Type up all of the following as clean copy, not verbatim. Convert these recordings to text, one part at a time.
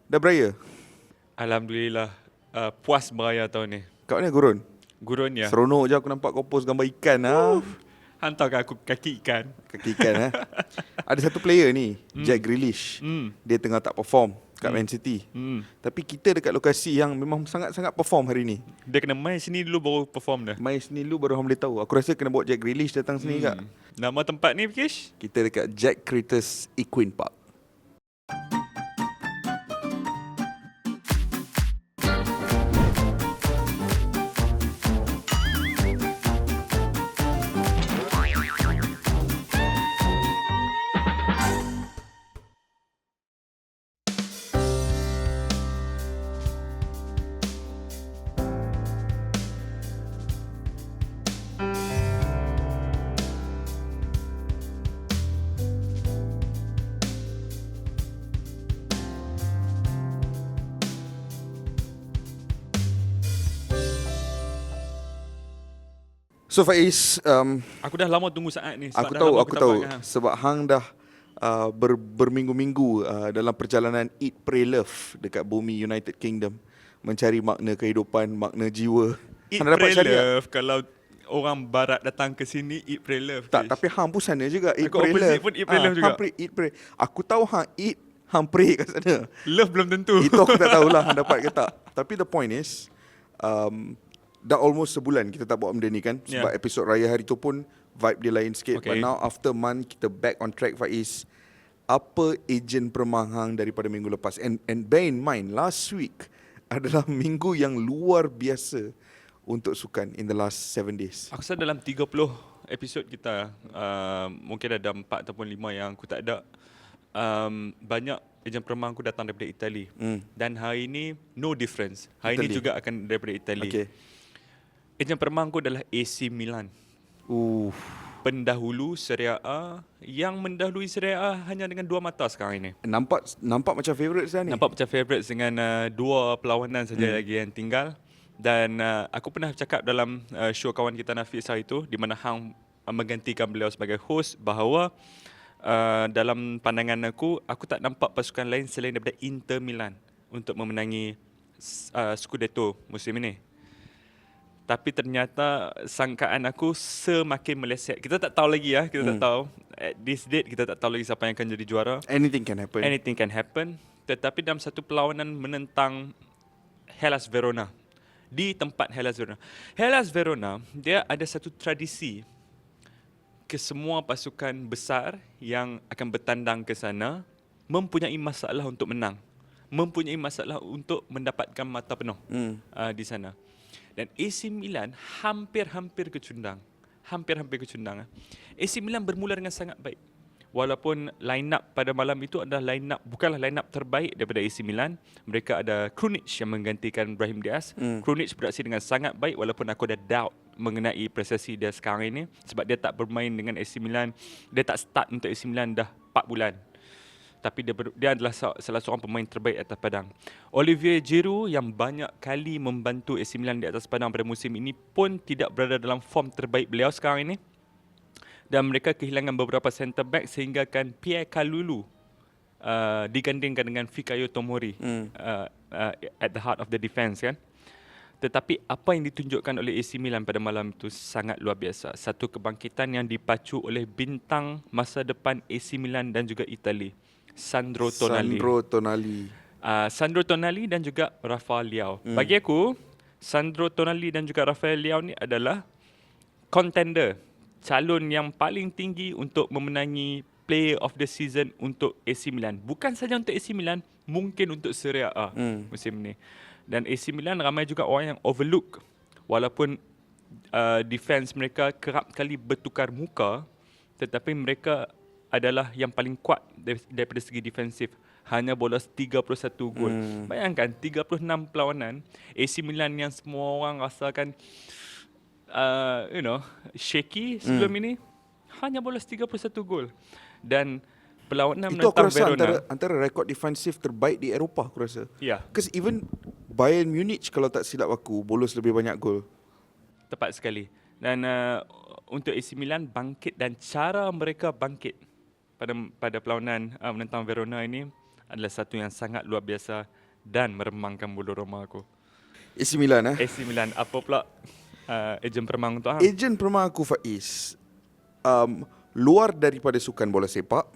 Dah beraya? Alhamdulillah, puas beraya tahun ni. Kat mana gurun? Gurun ya. Seronok je aku nampak kau post gambar ikan ha. Hantarkan aku kaki ikan. Kaki ikan Ada satu player ni, Jack Grealish. Dia tengah tak perform kat Man City. Tapi kita dekat lokasi yang memang sangat-sangat perform hari ni. Dia kena main sini dulu baru perform dah. Main sini dulu baru orang boleh tahu. Aku rasa kena bawa Jack Grealish datang sini kak. Nama tempat ni, Kish? Kita dekat Jack Critters Equine Park. So Faiz, Aku dah lama tunggu saat ni. aku tahu sebab hang dah berminggu-minggu dalam perjalanan Eat Pray Love dekat bumi United Kingdom, mencari makna kehidupan, makna jiwa. Eat, Hang dah pray, syariat? love. Kalau orang barat datang ke sini, eat, pray, love. Tak, Kish. tapi hang pun sana juga Eat Aku Pray opposite Love. pun Eat, Pray, Love juga. Eat Pray. Aku tahu hang eat, hang pray kat sana. Love belum tentu. Itu aku tak tahulah hang dapat ke tak. Tapi the point is, dah almost sebulan kita tak buat benda ni kan. Sebab episod raya hari tu pun vibe dia lain sikit. Okay. But now after month kita back on track Faiz. Apa ejen permang hang daripada minggu lepas? And bear in mind, last week adalah minggu yang luar biasa untuk sukan in the last 7 days. Aku rasa dalam 30 episod kita, mungkin ada 4 ataupun 5 yang aku tak ada. Banyak ejen permang aku datang daripada Itali. Dan hari ini no difference. Hari ini Italy juga akan daripada Itali. Okay. Ejen permang aku adalah AC Milan. Pendahulu Serie A yang mendahului Serie A hanya dengan 2 mata sekarang ini. Nampak macam favourite saya ni. Nampak macam favourites dengan 2 perlawanan saja lagi yang tinggal. Dan aku pernah cakap dalam show kawan kita Nafis hari itu, di mana hang menggantikan beliau sebagai host, bahawa dalam pandangan aku tak nampak pasukan lain selain daripada Inter Milan untuk memenangi Scudetto musim ini. Tapi ternyata sangkaan aku semakin meleset. Kita tak tahu lagi kita tak tahu. At this date kita tak tahu lagi siapa yang akan jadi juara. Anything can happen. Anything can happen. Tetapi dalam satu perlawanan menentang Hellas Verona, di tempat Hellas Verona. Hellas Verona, dia ada satu tradisi ke semua pasukan besar yang akan bertandang ke sana mempunyai masalah untuk menang. Mempunyai masalah untuk mendapatkan mata penuh di sana. Dan AC Milan hampir-hampir kecundang. Hampir-hampir kecundang. AC Milan bermula dengan sangat baik. Walaupun line up pada malam itu adalah bukanlah line up terbaik daripada AC Milan. Mereka ada Krunic yang menggantikan Brahim Diaz. Krunic beraksi dengan sangat baik walaupun aku ada doubt mengenai prestasi dia sekarang ini sebab dia tak bermain dengan AC Milan. Dia tak start untuk AC Milan dah 4 bulan. Tapi dia adalah salah seorang pemain terbaik atas padang. Olivier Giroud yang banyak kali membantu AC Milan di atas padang pada musim ini pun tidak berada dalam form terbaik beliau sekarang ini. Dan mereka kehilangan beberapa centre back sehingga kan Pierre Kalulu digandingkan dengan Fikayo Tomori at the heart of the defence kan. Tetapi apa yang ditunjukkan oleh AC Milan pada malam itu sangat luar biasa. Satu kebangkitan yang dipacu oleh bintang masa depan AC Milan dan juga Itali, Sandro Tonali dan juga Rafael Leao. Bagi aku, Sandro Tonali dan juga Rafael Leao ni adalah contender, calon yang paling tinggi untuk memenangi Player of the Season untuk AC Milan. Bukan saja untuk AC Milan, mungkin untuk Serie A musim ni. Dan AC Milan ramai juga orang yang overlook. Walaupun defense mereka kerap kali bertukar muka, tetapi mereka adalah yang paling kuat daripada segi defensif. Hanya bolos 31 gol. Bayangkan 36 perlawanan, AC Milan yang semua orang rasakan shaky sebelum ini, hanya bolos 31 gol. Dan perlawanan itu aku menentang rasa Verona antara rekod defensif terbaik di Eropah aku rasa. Ya. Because even Bayern Munich kalau tak silap aku bolos lebih banyak gol. Tepat sekali. Dan untuk AC Milan bangkit dan cara mereka bangkit pada perlawanan menentang Verona ini adalah satu yang sangat luar biasa dan meremangkan bulu roma aku. AC Milan AC Milan, apa pula ejen permang untuk Ejen permang aku Faiz, luar daripada sukan bola sepak,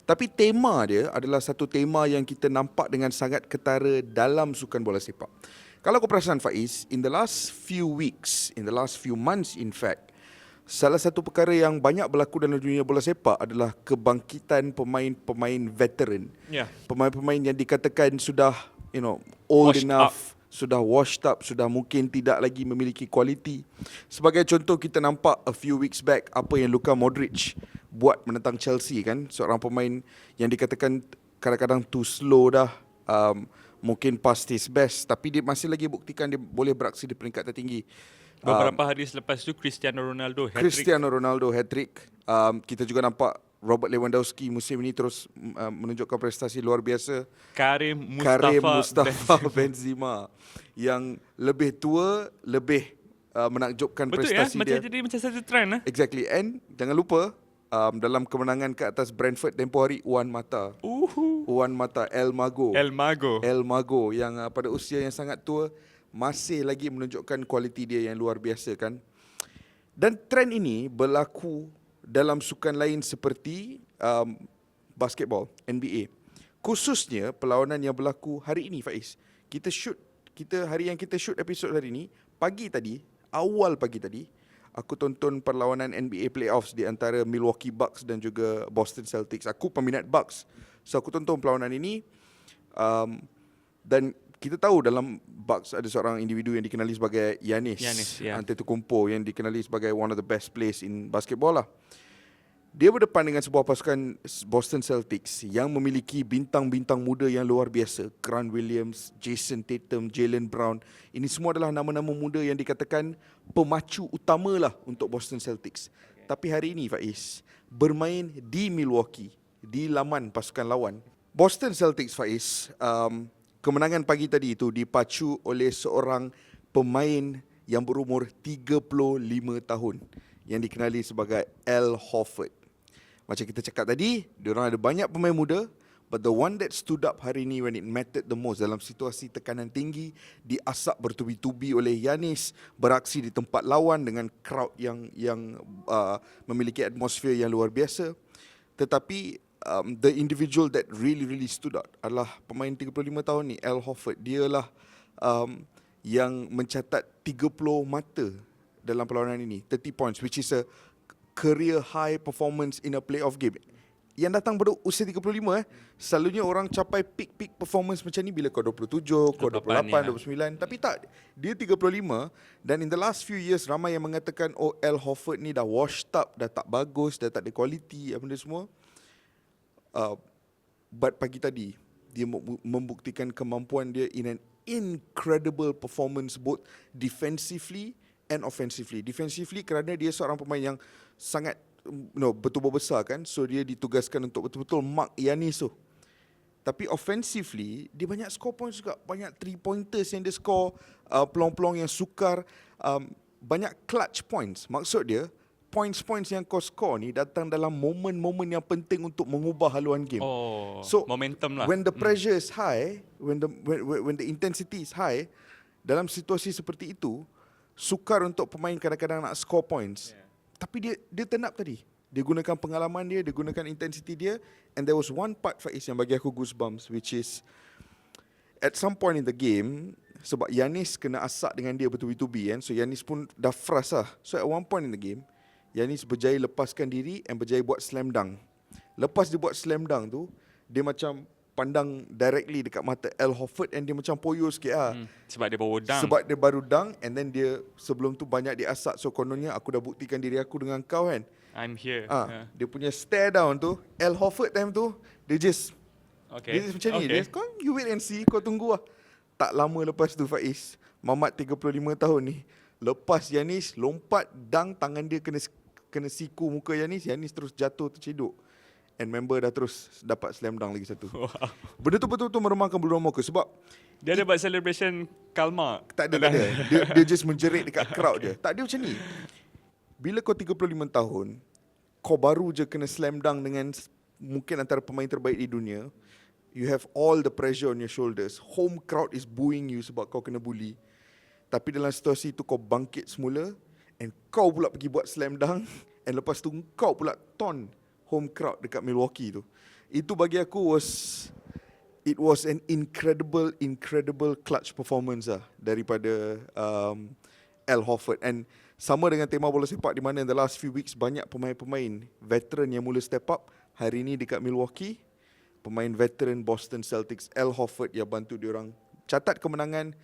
tapi tema dia adalah satu tema yang kita nampak dengan sangat ketara dalam sukan bola sepak. Kalau kau perasan Faiz, in the last few weeks, in the last few months in fact, salah satu perkara yang banyak berlaku dalam dunia bola sepak adalah kebangkitan pemain-pemain veteran. Ya. Pemain-pemain yang dikatakan sudah, old Washed enough, sudah washed up, sudah mungkin tidak lagi memiliki kualiti. Sebagai contoh, kita nampak a few weeks back apa yang Luka Modric buat menentang Chelsea kan, seorang pemain yang dikatakan kadang-kadang too slow dah, mungkin past his best, tapi dia masih lagi buktikan dia boleh beraksi di peringkat tertinggi. Beberapa hari selepas itu Cristiano Ronaldo hat-trick. Cristiano Ronaldo hat-trick. Kita juga nampak Robert Lewandowski musim ini terus menunjukkan prestasi luar biasa. Karim Mustafa Benzema yang lebih tua, lebih menakjubkan Betul ya, prestasi macam dia. jadi macam satu trend Exactly. And jangan lupa dalam kemenangan ke atas Brentford tempoh hari, Juan Mata, El Mago yang pada usia yang sangat tua masih lagi menunjukkan kualiti dia yang luar biasa kan. Dan trend ini berlaku dalam sukan lain seperti basketball, NBA. Khususnya perlawanan yang berlaku hari ini Faiz. Hari yang kita shoot episod hari ini, awal pagi tadi, aku tonton perlawanan NBA playoffs di antara Milwaukee Bucks dan juga Boston Celtics. Aku peminat Bucks. So aku tonton perlawanan ini dan kita tahu dalam Bucks ada seorang individu yang dikenali sebagai Giannis Antetokounmpo, yang dikenali sebagai one of the best players in basketball lah. Dia berdepan dengan sebuah pasukan Boston Celtics yang memiliki bintang-bintang muda yang luar biasa. Grant Williams, Jason Tatum, Jaylen Brown. Ini semua adalah nama-nama muda yang dikatakan pemacu utama lah untuk Boston Celtics. Tapi hari ini Faiz, bermain di Milwaukee, di laman pasukan lawan, Boston Celtics Faiz, kemenangan pagi tadi itu dipacu oleh seorang pemain yang berumur 35 tahun yang dikenali sebagai Al Horford. Macam kita cakap tadi, diorang ada banyak pemain muda, but the one that stood up hari ini when it mattered the most dalam situasi tekanan tinggi, diasak bertubi-tubi oleh Giannis, beraksi di tempat lawan dengan crowd yang memiliki atmosfer yang luar biasa. Tetapi the individual that really stood out adalah pemain 35 tahun ni, Al Horford. Dialah yang mencatat 30 mata dalam perlawanan ini, 30 points, which is a career high performance in a playoff game. Yang datang pada usia 35 selalunya orang capai peak performance macam ni bila kau 27, kau 28, 29, tapi tak, dia 35. Dan in the last few years ramai yang mengatakan Al Horford ni dah washed up, dah tak bagus, dah tak ada quality, apa benda semua. But pagi tadi dia membuktikan kemampuan dia in an incredible performance both defensively and offensively. Defensively kerana dia seorang pemain yang sangat betul-betul besar kan, so dia ditugaskan untuk betul-betul mark Giannis tu. Tapi offensively dia banyak score points juga, banyak 3-pointers yang dia score, peluang-peluang yang sukar, banyak clutch points. Maksud dia points yang kau score ni datang dalam momen-momen yang penting untuk mengubah haluan game. So momentum lah. When the pressure is high, when the intensity is high, dalam situasi seperti itu sukar untuk pemain kadang-kadang nak score points. Tapi dia turn up tadi. Dia gunakan pengalaman dia gunakan intensity dia. And there was one part Faiz yang bagi aku goosebumps, which is at some point in the game, sebab Giannis kena asak dengan dia bertubi-tubi kan, so Giannis pun dah frust lah. So at one point in the game, Giannis berjaya lepaskan diri and berjaya buat slam dunk. Lepas dia buat slam dunk tu, dia macam pandang directly dekat mata Al Horford and dia macam poyo sikit lah. Sebab dia baru dunk. And then dia sebelum tu banyak diasak. So kononnya aku dah buktikan diri aku dengan kau kan. I'm here. Dia punya stare down tu, Al Horford time tu, dia just macam ni. Dia, kau you wait and see, kau tunggu lah. Tak lama lepas tu Faiz, Mamat 35 tahun ni, lepas Giannis lompat dunk, tangan dia kena siku muka Giannis terus jatuh terceduk. And member dah terus dapat slam dunk lagi satu. Wow. Benda tu betul-betul meremangkan bulu roma aku sebab dia ada buat celebration kalma. Tak ada. Dia just menjerit dekat crowd dia. Tak, dia macam ni. Bila kau 35 tahun, kau baru je kena slam dunk dengan mungkin antara pemain terbaik di dunia, You have all the pressure on your shoulders. Home crowd is booing you sebab kau kena bully. Tapi dalam situasi itu kau bangkit semula and kau pula pergi buat slam dunk and lepas tu kau pula taunt home crowd dekat Milwaukee tu. Itu bagi aku it was an incredible clutch performance lah daripada Al Horford. And sama dengan tema bola sepak di mana in the last few weeks banyak pemain-pemain veteran yang mula step up. Hari ini dekat Milwaukee, pemain veteran Boston Celtics Al Horford yang bantu diorang catat kemenangan.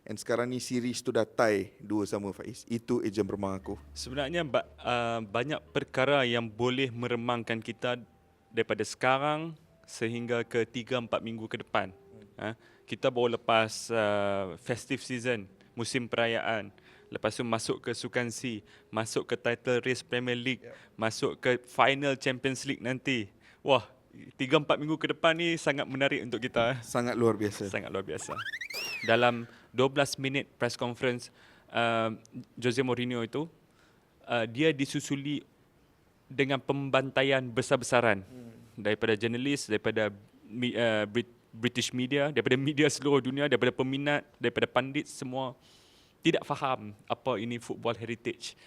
And sekarang ni series tu dah tie 2-2 Faiz. Itu ejen permang aku. Sebenarnya banyak perkara yang boleh meremangkan kita daripada sekarang sehingga ke 3-4 minggu ke depan. Kita baru lepas festive season, musim perayaan. Lepas tu masuk ke Sukan C, masuk ke title race Premier League, masuk ke final Champions League nanti. Wah, 3-4 minggu ke depan ni sangat menarik untuk kita. Sangat luar biasa. Sangat luar biasa. Dalam 12 minit press conference Jose Mourinho itu, dia disusuli dengan pembantaian besar-besaran daripada jurnalis, daripada British media, daripada media seluruh dunia, daripada peminat, daripada pandit, semua tidak faham apa ini football heritage.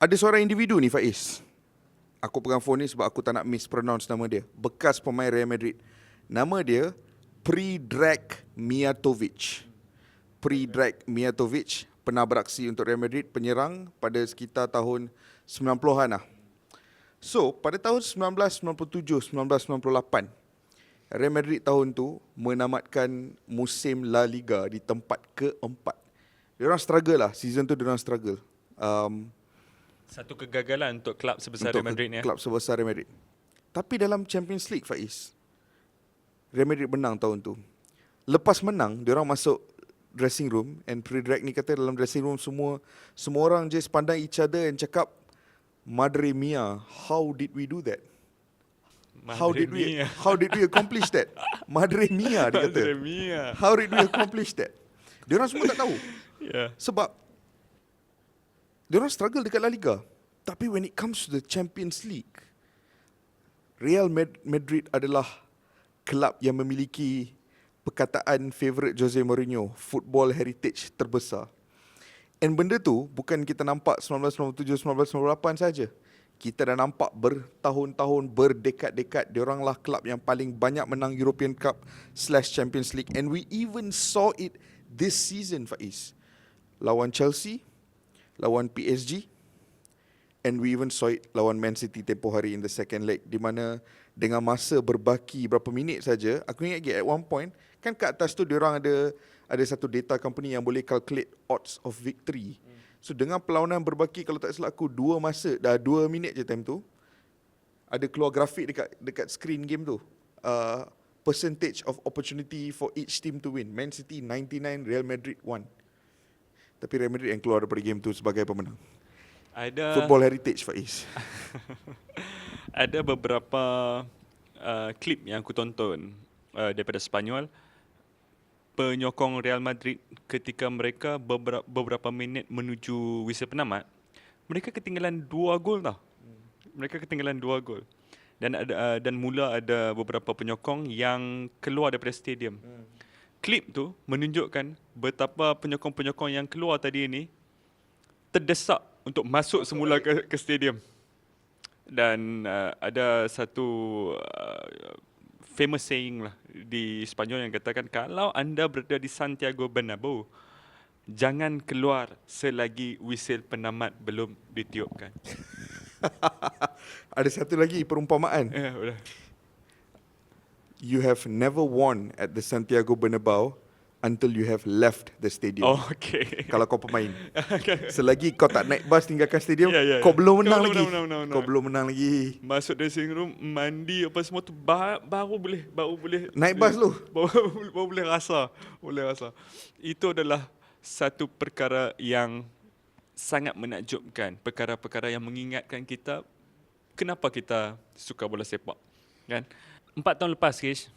Ada seorang individu ni Faiz. Aku pegang phone ni sebab aku tak nak mispronounce nama dia. Bekas pemain Real Madrid. Nama dia Predrag Mijatovic. Predrag Mijatovic pernah beraksi untuk Real Madrid, penyerang pada sekitar tahun 90-an lah. So, pada tahun 1997-1998, Real Madrid tahun tu menamatkan musim La Liga di tempat keempat. Diorang struggle lah, season tu diorang struggle. Satu kegagalan untuk klub sebesar Real Madrid ni. Klub sebesar Real Madrid. Tapi dalam Champions League Faiz, Real Madrid menang tahun tu. Lepas menang, diorang masuk dressing room and Predrag ni kata dalam dressing room semua orang just pandang each other and cakap, Madre mia, how did we do that? How did we accomplish that? Madre mia, dia kata. Madre mia. How did we accomplish that? Diorang semua tak tahu. Yeah. Sebab diorang struggle dekat La Liga. Tapi when it comes to the Champions League, Real Madrid adalah kelab yang memiliki perkataan favourite Jose Mourinho, football heritage terbesar. And benda tu bukan kita nampak 1997-1998 saja. Kita dah nampak bertahun-tahun, berdekad-dekad. Diorang lah kelab yang paling banyak menang European Cup / Champions League. And we even saw it this season, Faiz. Lawan Chelsea, lawan PSG, and we even saw it lawan Man City tempoh hari in the second leg, di mana dengan masa berbaki berapa minit saja, aku ingat lagi at one point, kan kat atas tu diorang ada satu data company yang boleh calculate odds of victory. So dengan perlawanan berbaki, kalau tak silap aku 2 minit je time tu, ada keluar grafik dekat screen game tu. Percentage of opportunity for each team to win. Man City 99, Real Madrid 1. Tapi Real Madrid yang keluar daripada game tu sebagai pemenang. Football heritage, Faiz. Ada beberapa klip yang aku tonton daripada Spanyol. Penyokong Real Madrid ketika mereka beberapa minit menuju whistle penamat, mereka ketinggalan 2 gol tau. Mereka ketinggalan 2 gol. Dan mula ada beberapa penyokong yang keluar daripada stadium. Klip tu menunjukkan betapa penyokong-penyokong yang keluar tadi ni terdesak untuk masuk semula ke stadium. Dan ada satu famous saying lah di Sepanyol yang katakan, kalau anda berada di Santiago Bernabeu, jangan keluar selagi whistle penamat belum ditiupkan. Ada satu lagi perumpamaan. Ya, boleh. You have never won at the Santiago Bernabeu until you have left the stadium. Oh, okay. Kalau kau pemain. Selagi kau tak naik bas tinggalkan stadium, Ya. kau belum menang lagi. Kau belum menang lagi. Masuk dressing room, mandi apa semua tu baru boleh naik bas lu. Baru boleh rasa. Itu adalah satu perkara yang sangat menakjubkan, perkara-perkara yang mengingatkan kita kenapa kita suka bola sepak, kan? 4 tahun lepas, Kish,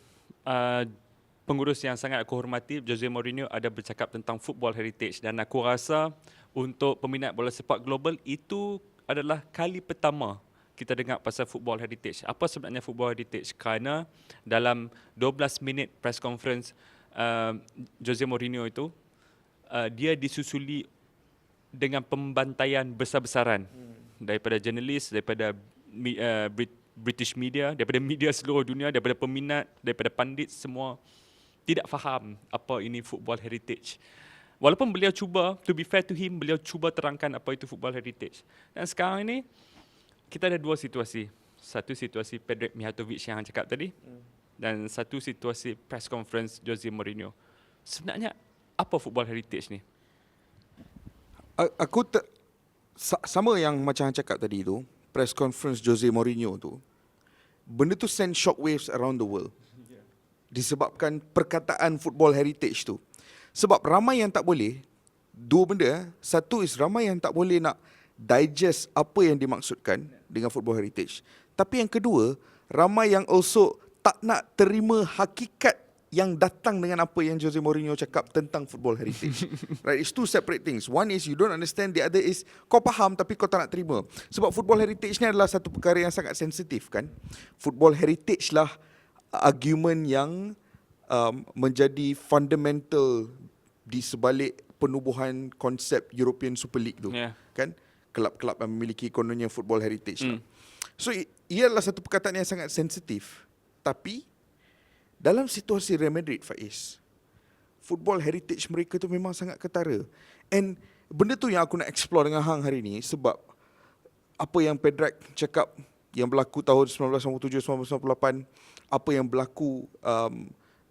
pengurus yang sangat aku hormati, Jose Mourinho, ada bercakap tentang football heritage, dan aku rasa untuk peminat bola sepak global itu adalah kali pertama kita dengar pasal football heritage. Apa sebenarnya football heritage? Kerana dalam 12 minit press conference Jose Mourinho itu, dia disusuli dengan pembantaian besar-besaran daripada jurnalis, daripada British media, daripada media seluruh dunia, daripada peminat, daripada pandit, semua tidak faham apa ini football heritage. Walaupun beliau cuba, to be fair to him, beliau cuba terangkan apa itu football heritage. Dan sekarang ini kita ada dua situasi. Satu situasi Predrag Mijatovic yang cakap tadi, dan satu situasi press conference Jose Mourinho. Sebenarnya apa football heritage ni? Aku sama yang macam yang cakap tadi tu, press conference Jose Mourinho tu, benda tu send shockwaves around the world. Disebabkan perkataan football heritage tu. Sebab ramai yang tak boleh, dua benda. Satu is ramai yang tak boleh nak digest apa yang dimaksudkan dengan football heritage. Tapi yang kedua, ramai yang also tak nak terima hakikat yang datang dengan apa yang Jose Mourinho cakap tentang football heritage. Right, it's two separate things. One is you don't understand, the other is kau faham tapi kau tak nak terima. Sebab football heritage ni adalah satu perkara yang sangat sensitif, kan. Football heritage lah argument yang menjadi fundamental di sebalik penubuhan konsep European Super League tu, kan. Kelab-kelab yang memiliki kononnya football heritage lah. So ia adalah satu perkataan yang sangat sensitif. Tapi dalam situasi Real Madrid, Faiz, football heritage mereka tu memang sangat ketara. And benda tu yang aku nak explore dengan hang hari ni, sebab apa yang Predrag cakap yang berlaku tahun 1997-1998, apa yang berlaku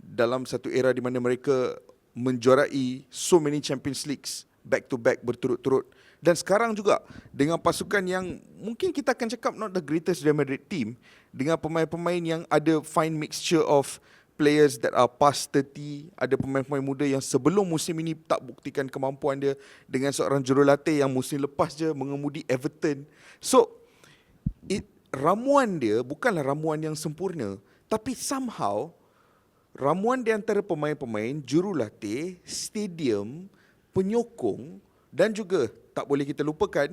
dalam satu era di mana mereka menjuarai so many Champions Leagues back to back berturut-turut. Dan sekarang juga dengan pasukan yang mungkin kita akan cakap not the greatest Real Madrid team, dengan pemain-pemain yang ada fine mixture of players that are past 30, ada pemain-pemain muda yang sebelum musim ini tak buktikan kemampuan dia, dengan seorang jurulatih yang musim lepas je mengemudi Everton. So ramuan dia bukanlah ramuan yang sempurna, tapi somehow ramuan di antara pemain-pemain, jurulatih, stadium, penyokong, dan juga tak boleh kita lupakan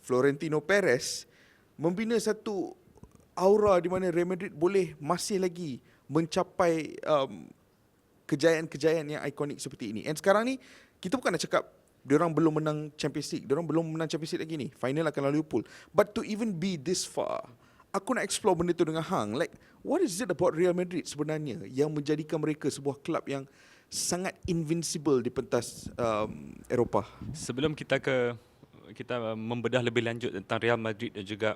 Florentino Perez membina satu aura di mana Real Madrid boleh masih lagi mencapai kejayaan-kejayaan yang ikonik seperti ini. And sekarang ni kita bukan nak cakap diorang belum menang Champions League, diorang belum menang Champions League lagi ni, final akan lawan Liverpool. But to even be this far, aku nak explore benda tu dengan hang. Like, what is it about Real Madrid sebenarnya yang menjadikan mereka sebuah kelab yang sangat invincible di pentas Eropah? Sebelum kita membedah lebih lanjut tentang Real Madrid dan juga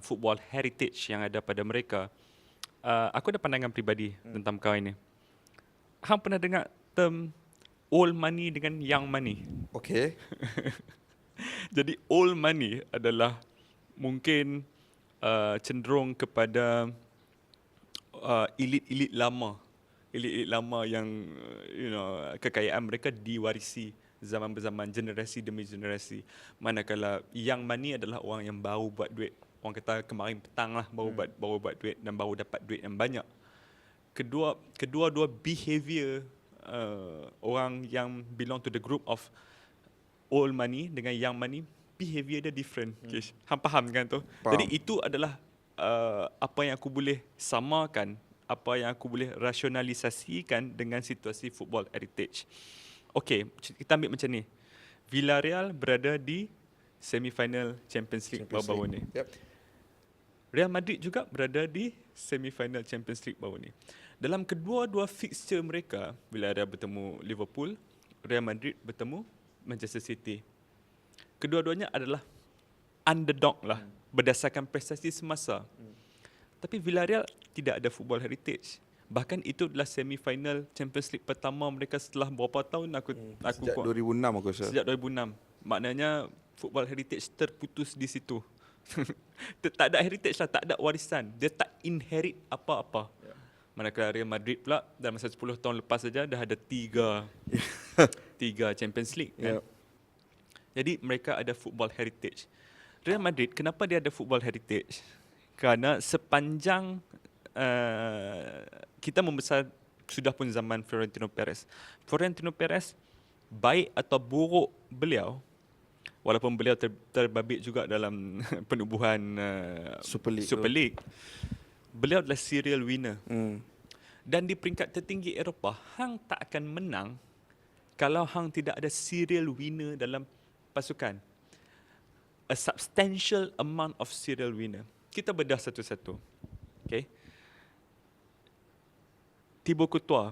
football heritage yang ada pada mereka, aku ada pandangan peribadi tentang perkara ini. Hang pernah dengar term old money dengan young money? Okay. Jadi old money adalah mungkin cenderung kepada elit-elit lama. Elit-elit lama yang kekayaan mereka diwarisi zaman berzaman, generasi demi generasi. Manakala young money adalah orang yang baru buat duit. Orang kata kemarin petang lah baru buat duit dan baru dapat duit yang banyak. Kedua-dua behavior orang yang belong to the group of old money dengan young money, behavior dia different. Hang faham kan tu? Faham. Jadi itu adalah apa yang aku boleh samakan, apa yang aku boleh rasionalisasikan dengan situasi football heritage. Okey, kita ambil macam ni. Villarreal berada di semi-final Champions League baru-baru ni. Yep. Real Madrid juga berada di semi-final Champions League baru ni. Dalam kedua-dua fixture mereka, Villarreal bertemu Liverpool, Real Madrid bertemu Manchester City. Kedua-duanya adalah underdog lah berdasarkan prestasi semasa. Tapi Villarreal tidak ada football heritage. Bahkan itu adalah semi-final Champions League pertama mereka setelah berapa tahun Sejak 2006 aku rasa. Sejak 2006. Maknanya football heritage terputus di situ. Tak ada heritage lah, tak ada warisan. Dia tak inherit apa-apa. Manakala Real Madrid pula dalam masa 10 tahun lepas saja dah ada 3 3 Champions League kan. Yep. Jadi mereka ada football heritage. Real Madrid, kenapa dia ada football heritage? Kerana sepanjang kita membesar sudah pun zaman Florentino Perez. Florentino Perez, baik atau buruk beliau, walaupun beliau terbabit juga dalam penubuhan Super League. beliau adalah serial winner. Hmm. Dan di peringkat tertinggi Eropah, hang tak akan menang kalau hang tidak ada serial winner dalam pasukan. A substantial amount of serial winner. Kita bedah satu-satu. Okay. Thibaut Courtois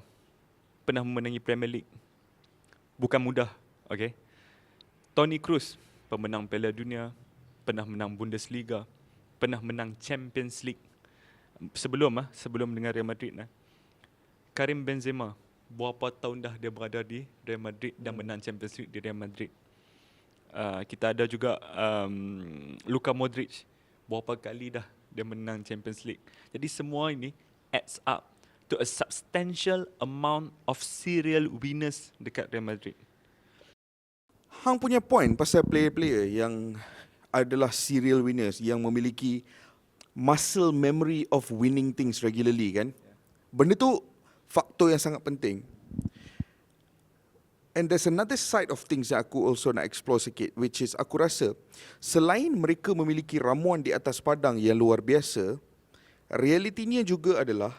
pernah memenangi Premier League. Bukan mudah. Okay. Toni Kroos, pemenang Piala Dunia, pernah menang Bundesliga, pernah menang Champions League. Sebelum dengan Real Madrid. Karim Benzema, berapa tahun dah dia berada di Real Madrid dan menang Champions League di Real Madrid. Kita ada juga Luka Modric, berapa kali dah dia menang Champions League. Jadi semua ini adds up to a substantial amount of serial winners dekat Real Madrid. Hang punya point pasal player-player yang adalah serial winners, yang memiliki muscle memory of winning things regularly kan. Benda tu faktor yang sangat penting. And there's another side of things yang aku also nak explore sikit, which is aku rasa selain mereka memiliki ramuan di atas padang yang luar biasa, realitinya juga adalah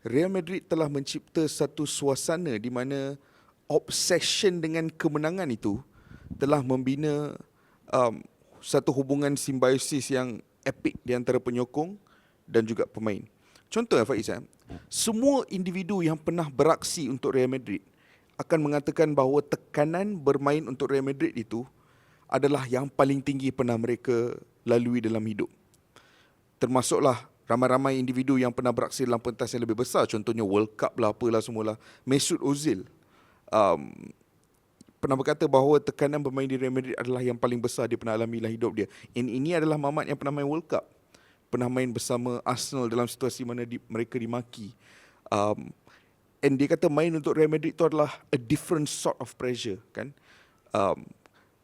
Real Madrid telah mencipta satu suasana di mana obsession dengan kemenangan itu telah membina satu hubungan simbiosis yang epik di antara penyokong dan juga pemain. Contoh Faiz, semua individu yang pernah beraksi untuk Real Madrid akan mengatakan bahawa tekanan bermain untuk Real Madrid itu adalah yang paling tinggi pernah mereka lalui dalam hidup. Termasuklah ramai-ramai individu yang pernah beraksi dalam pentas yang lebih besar, contohnya World Cup lah, apalah semualah. Mesut Ozil pernah berkata bahawa tekanan bermain di Real Madrid adalah yang paling besar dia pernah alami dalam hidup dia. Ini adalah Mamat yang pernah main World Cup, pernah main bersama Arsenal dalam situasi mana mereka dimaki. And dia kata main untuk Real Madrid itu adalah a different sort of pressure kan.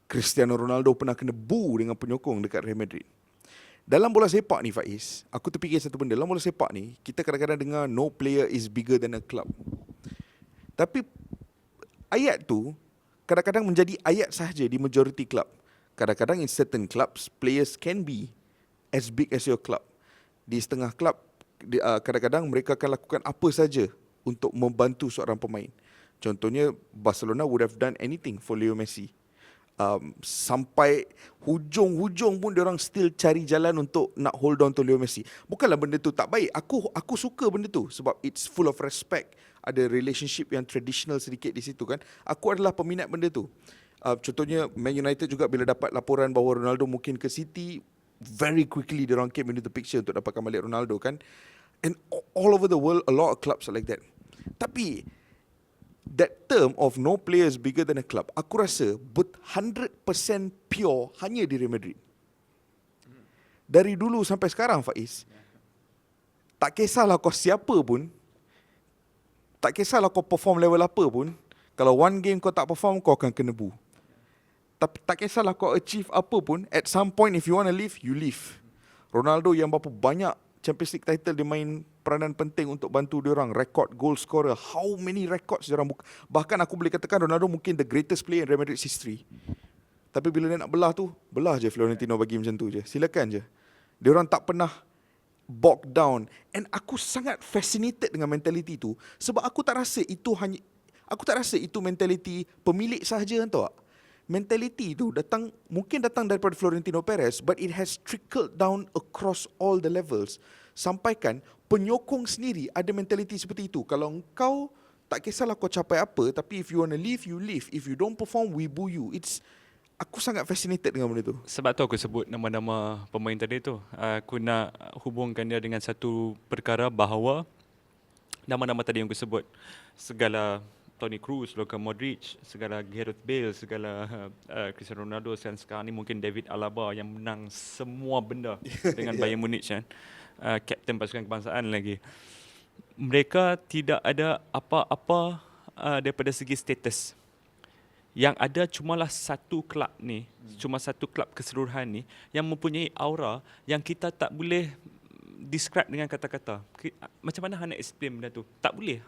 Cristiano Ronaldo pernah kena boo dengan penyokong dekat Real Madrid. Dalam bola sepak ni Faiz, aku terfikir satu benda. Dalam bola sepak ni, kita kadang-kadang dengar no player is bigger than a club. Tapi ayat tu kadang-kadang menjadi ayat sahaja di majority club. Kadang-kadang in certain clubs, players can be as big as your club. Di setengah club, kadang-kadang mereka akan lakukan apa saja untuk membantu seorang pemain. Contohnya, Barcelona would have done anything for Leo Messi. Sampai hujung-hujung pun diorang still cari jalan untuk nak hold on to Leo Messi. Bukanlah benda tu tak baik. Aku suka benda tu sebab it's full of respect. Ada relationship yang traditional sedikit di situ kan. Aku adalah peminat benda tu. Contohnya Man United juga bila dapat laporan bahawa Ronaldo mungkin ke City, very quickly diorang came into the picture untuk dapatkan balik Ronaldo kan. And all over the world, a lot of clubs are like that. Tapi that term of no players bigger than a club, aku rasa 100% pure hanya di Real Madrid. Dari dulu sampai sekarang Faiz, tak kisahlah kau siapa pun, tak kisahlah kau perform level apa pun, kalau one game kau tak perform, kau akan kena boo. Tak kisahlah kau achieve apa pun, at some point if you want to leave, you leave. Ronaldo yang berapa banyak Champions League title dia main peranan penting untuk bantu dia orang, record goal scorer, how many records dia orang bahkan aku boleh katakan Ronaldo mungkin the greatest player in Real Madrid's history. Tapi bila dia nak belah tu, belah je Florentino bagi macam tu je. Silakan je. Dia orang tak pernah bogged down, and aku sangat fascinated dengan mentality tu sebab aku tak rasa itu mentality pemilik sahaja, tahu tak? Mentality tu mungkin datang daripada Florentino Perez, but it has trickled down across all the levels. Sampaikan penyokong sendiri ada mentality seperti itu. Kalau engkau, tak kisahlah kau capai apa, tapi if you want to leave, you leave. If you don't perform, we boo you. Aku sangat fascinated dengan benda tu. Sebab tu aku sebut nama-nama pemain tadi tu. Aku nak hubungkan dia dengan satu perkara bahawa nama-nama tadi yang aku sebut, segala Toni Kroos, Luka Modric, segala Gareth Bale, segala Cristiano Ronaldo, dan sekarang ni mungkin David Alaba yang menang semua benda dengan Bayern Munich kan. Kapten pasukan kebangsaan lagi. Mereka tidak ada apa-apa daripada segi status. Yang ada cumalah satu kelab ni, cuma satu kelab keseluruhan ni yang mempunyai aura yang kita tak boleh describe dengan kata-kata. Macam mana hang nak explain benda tu? Tak boleh.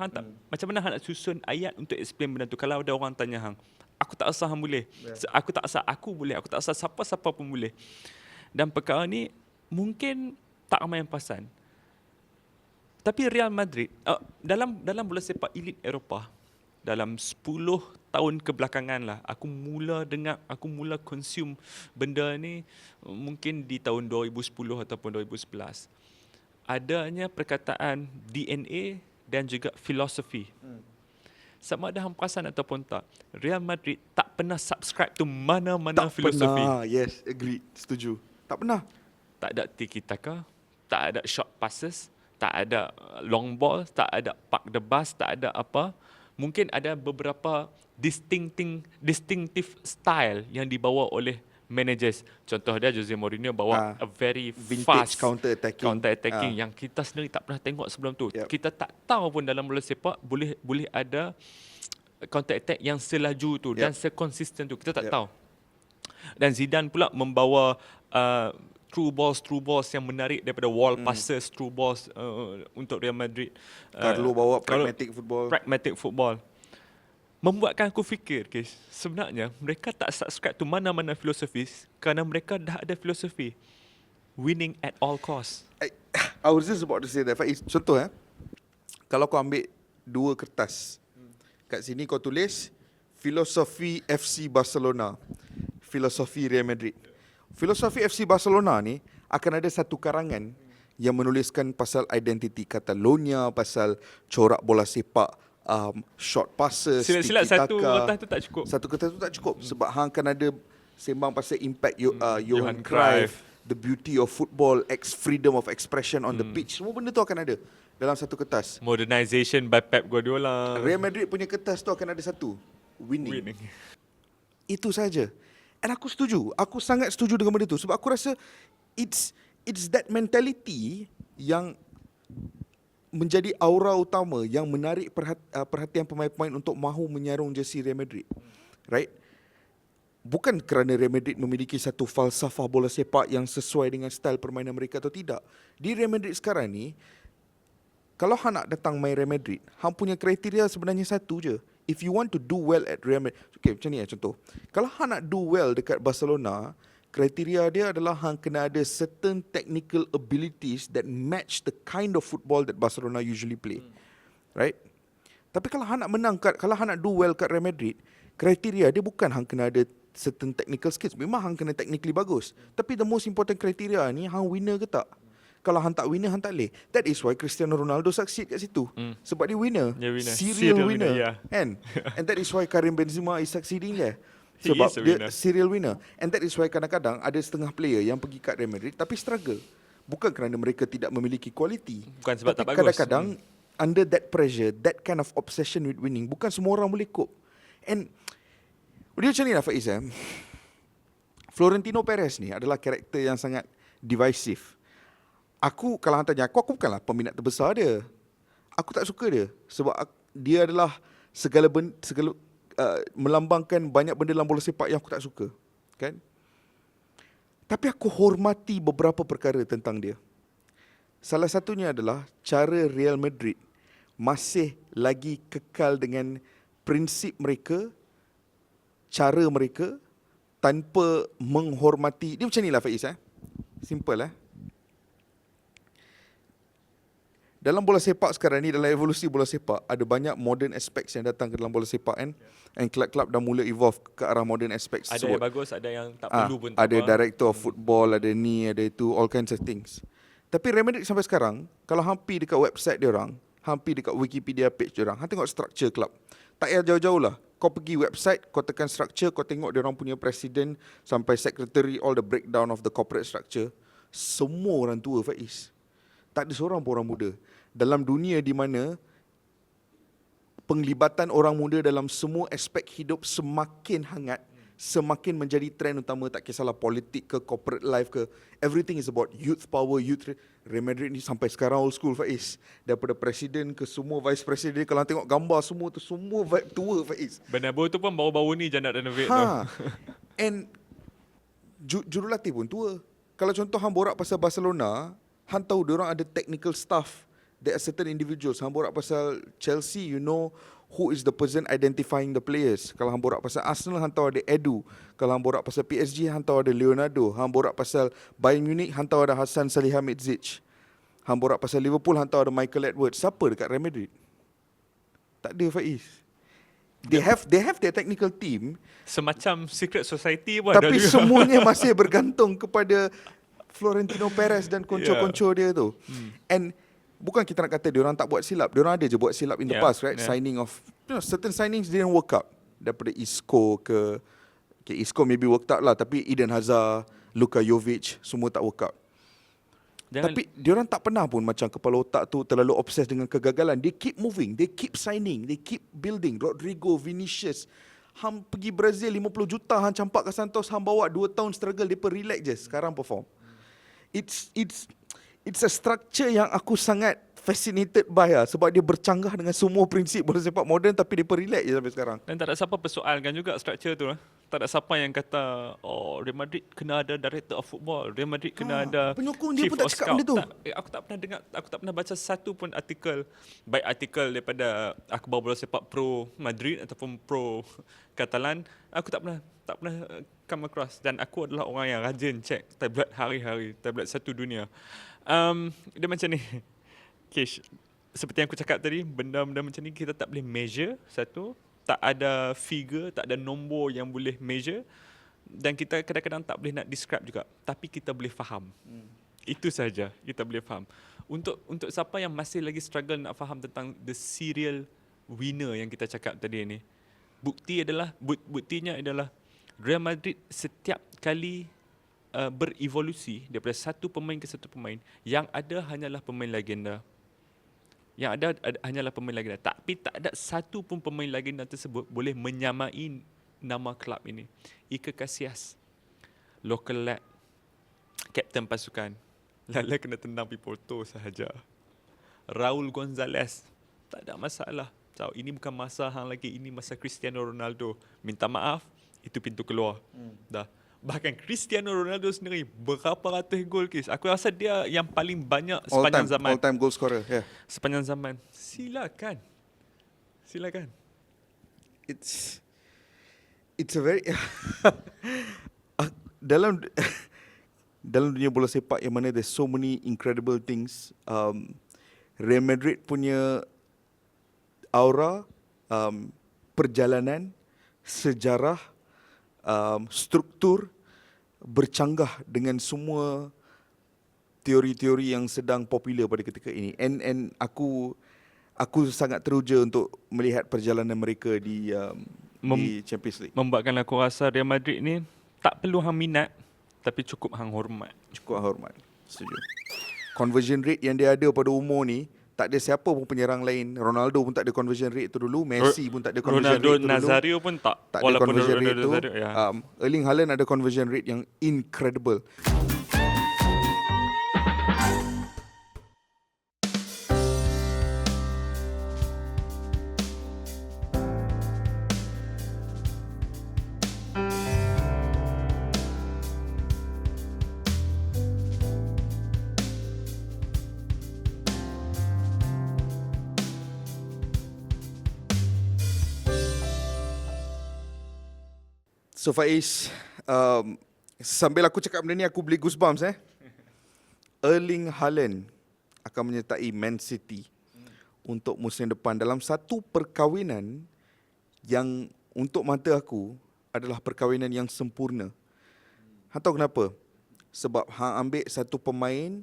Macam mana hang nak susun ayat untuk explain benda tu kalau ada orang tanya hang? Aku tak rasa hang boleh. Aku tak rasa aku boleh. Aku tak rasa siapa-siapa pun boleh. Dan perkara ni mungkin tak ramai yang perasan. Tapi Real Madrid dalam bola sepak elit Eropah, dalam 10 tahun kebelakangan lah, aku mula consume benda ni mungkin di tahun 2010 ataupun 2011. Adanya perkataan DNA dan juga filosofi. Sama ada hang perasan ataupun tak, Real Madrid tak pernah subscribe to mana-mana filosofi. Pernah. Yes, agree. Setuju. Tak pernah. Tak ada tiki-taka, tak ada short passes, tak ada long ball, tak ada park the bus, tak ada apa. Mungkin ada beberapa distinctive style yang dibawa oleh managers. Contoh dia Jose Mourinho bawa a very vintage fast counter attacking. yang kita sendiri tak pernah tengok sebelum tu. Yep. Kita tak tahu pun dalam bola sepak boleh ada counter attack yang selaju tu dan sekonsisten tu. Kita tak tahu. Dan Zidane pula membawa through balls yang menarik daripada wall passes, through balls untuk Real Madrid. Carlo bawa pragmatic football. Membuatkan aku fikir, sebenarnya mereka tak subscribe to mana-mana filosofis kerana mereka dah ada filosofi winning at all cost. I was just about to say that. Faiz, contoh kalau kau ambil 2 kertas, kat sini kau tulis filosofi FC Barcelona, filosofi Real Madrid. Filosofi FC Barcelona ni akan ada satu karangan yang menuliskan pasal identiti Catalonia, pasal corak bola sepak, short passes, Silat-silat satu kertas tu tak cukup. Satu kertas tu tak cukup sebab hang akan ada sembang pasal impact Johan Cruyff, the beauty of football, freedom of expression on the pitch. Semua benda tu akan ada dalam satu kertas. Modernization by Pep Guardiola. Real Madrid punya kertas tu akan ada satu, winning. Itu saja. And aku setuju. Aku sangat setuju dengan benda tu sebab aku rasa it's that mentality yang menjadi aura utama yang menarik perhatian pemain-pemain untuk mahu menyarung jersey Real Madrid. Right? Bukan kerana Real Madrid memiliki satu falsafah bola sepak yang sesuai dengan style permainan mereka atau tidak. Di Real Madrid sekarang ni, kalau hang nak datang main Real Madrid, hang punya kriteria sebenarnya satu je. If you want to do well at Real Madrid, okay, macam ni contoh. Kalau hang nak do well dekat Barcelona, kriteria dia adalah hang kena ada certain technical abilities that match the kind of football that Barcelona usually play. Right? Tapi kalau hang nak menang kalau hang nak do well kat Real Madrid, kriteria dia bukan hang kena ada certain technical skills. Memang hang kena technically bagus. Tapi the most important criteria ni hang winner ke tak? Kalau hang tak winner, hang tak boleh. That is why Cristiano Ronaldo succeed kat situ. Sebab dia winner. Serial winner. Yeah. And that is why Karim Benzema is succeeding there. Sebab dia serial winner. And that is why kadang-kadang ada setengah player yang pergi kat Real Madrid tapi struggle. Bukan kerana mereka tidak memiliki quality. Bukan sebab tapi tak bagus. Kadang-kadang under that pressure, that kind of obsession with winning, bukan semua orang boleh cope. And dia macam ni lah Faiz. Florentino Perez ni adalah karakter yang sangat divisive. Aku kalau hang tanya aku bukanlah peminat terbesar dia. Aku tak suka dia sebab dia adalah segala melambangkan banyak benda dalam bola sepak yang aku tak suka, kan? Tapi aku hormati beberapa perkara tentang dia. Salah satunya adalah cara Real Madrid masih lagi kekal dengan prinsip mereka, cara mereka tanpa menghormati. Dia macam ni lah Faiz. Simple Dalam bola sepak sekarang ni, dalam evolusi bola sepak, ada banyak modern aspects yang datang ke dalam bola sepak kan. And club-club dah mula evolve ke arah modern aspects tersebut. Ada yang bagus, ada yang tak perlu pun. Ada director of football, ada ni, ada itu, all kinds of things. Tapi Real Madrid sampai sekarang, kalau hampir dekat website dia orang, hampir dekat Wikipedia page dia orang, hang tengok structure club. Tak payah jauh-jauh lah. Kau pergi website, kau tekan structure, kau tengok dia orang punya presiden sampai secretary, all the breakdown of the corporate structure. Semua orang tua Faiz. Tak ada seorang pun orang muda. Dalam dunia di mana penglibatan orang muda dalam semua aspek hidup semakin hangat, semakin menjadi trend utama, tak kisahlah politik ke corporate life ke, everything is about youth power, Real Madrid ni sampai sekarang old school Faiz. Daripada presiden ke semua vice president, kalau tengok gambar semua tu semua vibe tua Faiz. Bernabeu tu pun baru-baru ni je nak renovate tu. And jurulatih pun tua. Kalau contoh hang borak pasal Barcelona, hang tahu diorang ada technical staff. There are certain individuals. Hang borak pasal Chelsea, you know who is the person identifying the players. Kalau hang borak pasal Arsenal, hang tahu ada Edu. Kalau hang borak pasal PSG, hang tahu ada Leonardo. Hang borak pasal Bayern Munich, hang tahu ada Hasan Salihamidzic. Hang borak pasal Liverpool, hang tahu ada Michael Edwards. Siapa dekat Real Madrid? Tak ada Faiz. They have their technical team, Semacam secret society pun ada tapi juga. semuanya masih bergantung kepada Florentino Perez dan konco-konco dia tu. And bukan kita nak kata diorang tak buat silap. Diorang ada je buat silap in the past, right? Signing of certain signings didn't work out. Daripada Isco ke Isco maybe worked out lah, tapi Eden Hazard, Luka Jovic semua tak work out. Tapi diorang tak pernah pun macam kepala otak tu terlalu obses dengan kegagalan. They keep moving, they keep signing, they keep building. Rodrigo, Vinicius. Hang pergi Brazil 50 juta, hang campak ke Santos, hang bawa 2 tahun struggle, depa relax je, sekarang perform. It's a structure yang aku sangat fascinated by lah, sebab dia bercanggah dengan semua prinsip bola sepak moden, tapi depa relax je sampai sekarang. Dan tak ada siapa persoalkan juga structure tu lah. Tak ada siapa yang kata, oh Real Madrid kena ada director of football, Real Madrid kena ada penyokong dia chief pun tak of cakap scout. benda tu. Aku tak pernah dengar, aku tak pernah baca satu pun artikel, baik artikel daripada akhbar bola sepak pro Madrid ataupun pro Catalan. Aku tak pernah come across, dan aku adalah orang yang rajin check tablet hari-hari, tablet satu dunia. Dia macam ni. Okay, seperti yang aku cakap tadi, benda-benda macam ni kita tak boleh measure. Satu, tak ada figure, tak ada nombor yang boleh measure, dan kita kadang-kadang tak boleh nak describe juga, tapi kita boleh faham. Itu saja kita boleh faham. Untuk siapa yang masih lagi struggle nak faham tentang the serial winner yang kita cakap tadi ni, buktinya adalah Real Madrid setiap kali berevolusi daripada satu pemain ke satu pemain, yang ada hanyalah pemain legenda. Yang ada hanyalah pemain legenda. Tapi tak ada satu pun pemain legenda tersebut boleh menyamai nama kelab ini. Iker Casillas, local lad, kapten pasukan, lala kena tendang pergi Porto sahaja. Raul Gonzalez, tak ada masalah. So, ini bukan masa hang lagi, ini masa Cristiano Ronaldo. Minta maaf, itu pintu keluar. Dah. Bahkan Cristiano Ronaldo sendiri berapa ratus gol kes. Aku rasa dia yang paling banyak sepanjang zaman. All time goal scorer, yeah. Sepanjang zaman. Silakan. It's a very dalam dunia bola sepak yang mana there's so many incredible things, Real Madrid punya aura, perjalanan, sejarah, struktur bercanggah dengan semua teori-teori yang sedang popular pada ketika ini. And aku sangat teruja untuk melihat perjalanan mereka di Champions League. Membuatkan aku rasa Real Madrid ni tak perlu hang minat, tapi cukup hang hormat. Cukup hormat. Setuju. Conversion rate yang dia ada pada umur ni, tak ada siapa pun penyerang lain. Ronaldo pun tak ada conversion rate tu dulu. Messi pun tak ada conversion Ronaldo rate tu dulu. Nazario pun tak. Tak ada Walaupun conversion rate tu. Nazario, ya. Erling Haaland ada conversion rate yang incredible. So Faiz, sambil aku cakap benda ni aku beli goosebumps Erling Haaland akan menyertai Man City untuk musim depan dalam satu perkahwinan yang untuk mata aku adalah perkahwinan yang sempurna. Hang tahu kenapa? Sebab hang ambil satu pemain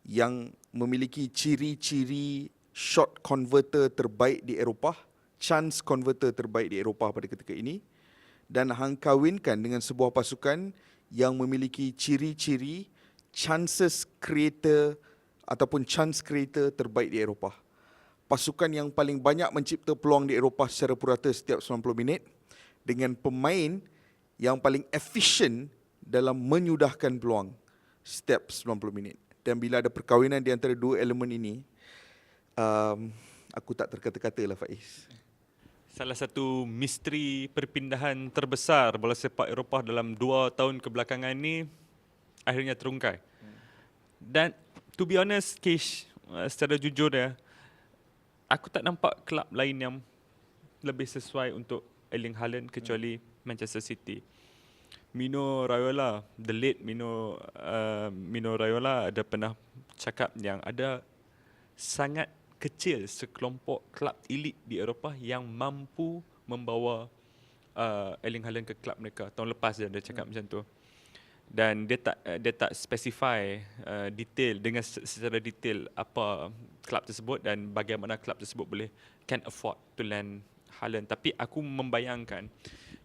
yang memiliki ciri-ciri shot converter terbaik di Eropah, chance converter terbaik di Eropah pada ketika ini, dan hang kawinkan dengan sebuah pasukan yang memiliki ciri-ciri chances creator ataupun chance creator terbaik di Eropah. Pasukan yang paling banyak mencipta peluang di Eropah secara purata setiap 90 minit, dengan pemain yang paling efisien dalam menyudahkan peluang setiap 90 minit. Dan bila ada perkahwinan di antara dua elemen ini, aku tak terkata-kata lah Faiz. Salah satu misteri perpindahan terbesar bola sepak Eropah dalam 2 tahun kebelakangan ini akhirnya terungkai. Dan to be honest, Kish, secara jujur ya, aku tak nampak kelab lain yang lebih sesuai untuk Erling Haaland kecuali Manchester City. Mino Raiola, the late Mino Raiola ada pernah cakap yang ada sangat kecil sekelompok kelab elit di Eropah yang mampu membawa Erling Haaland ke kelab mereka. Tahun lepas dia cakap macam tu. Dan dia tak specify detail dengan secara detail apa kelab tersebut dan bagaimana kelab tersebut boleh can afford to land Haaland. Tapi aku membayangkan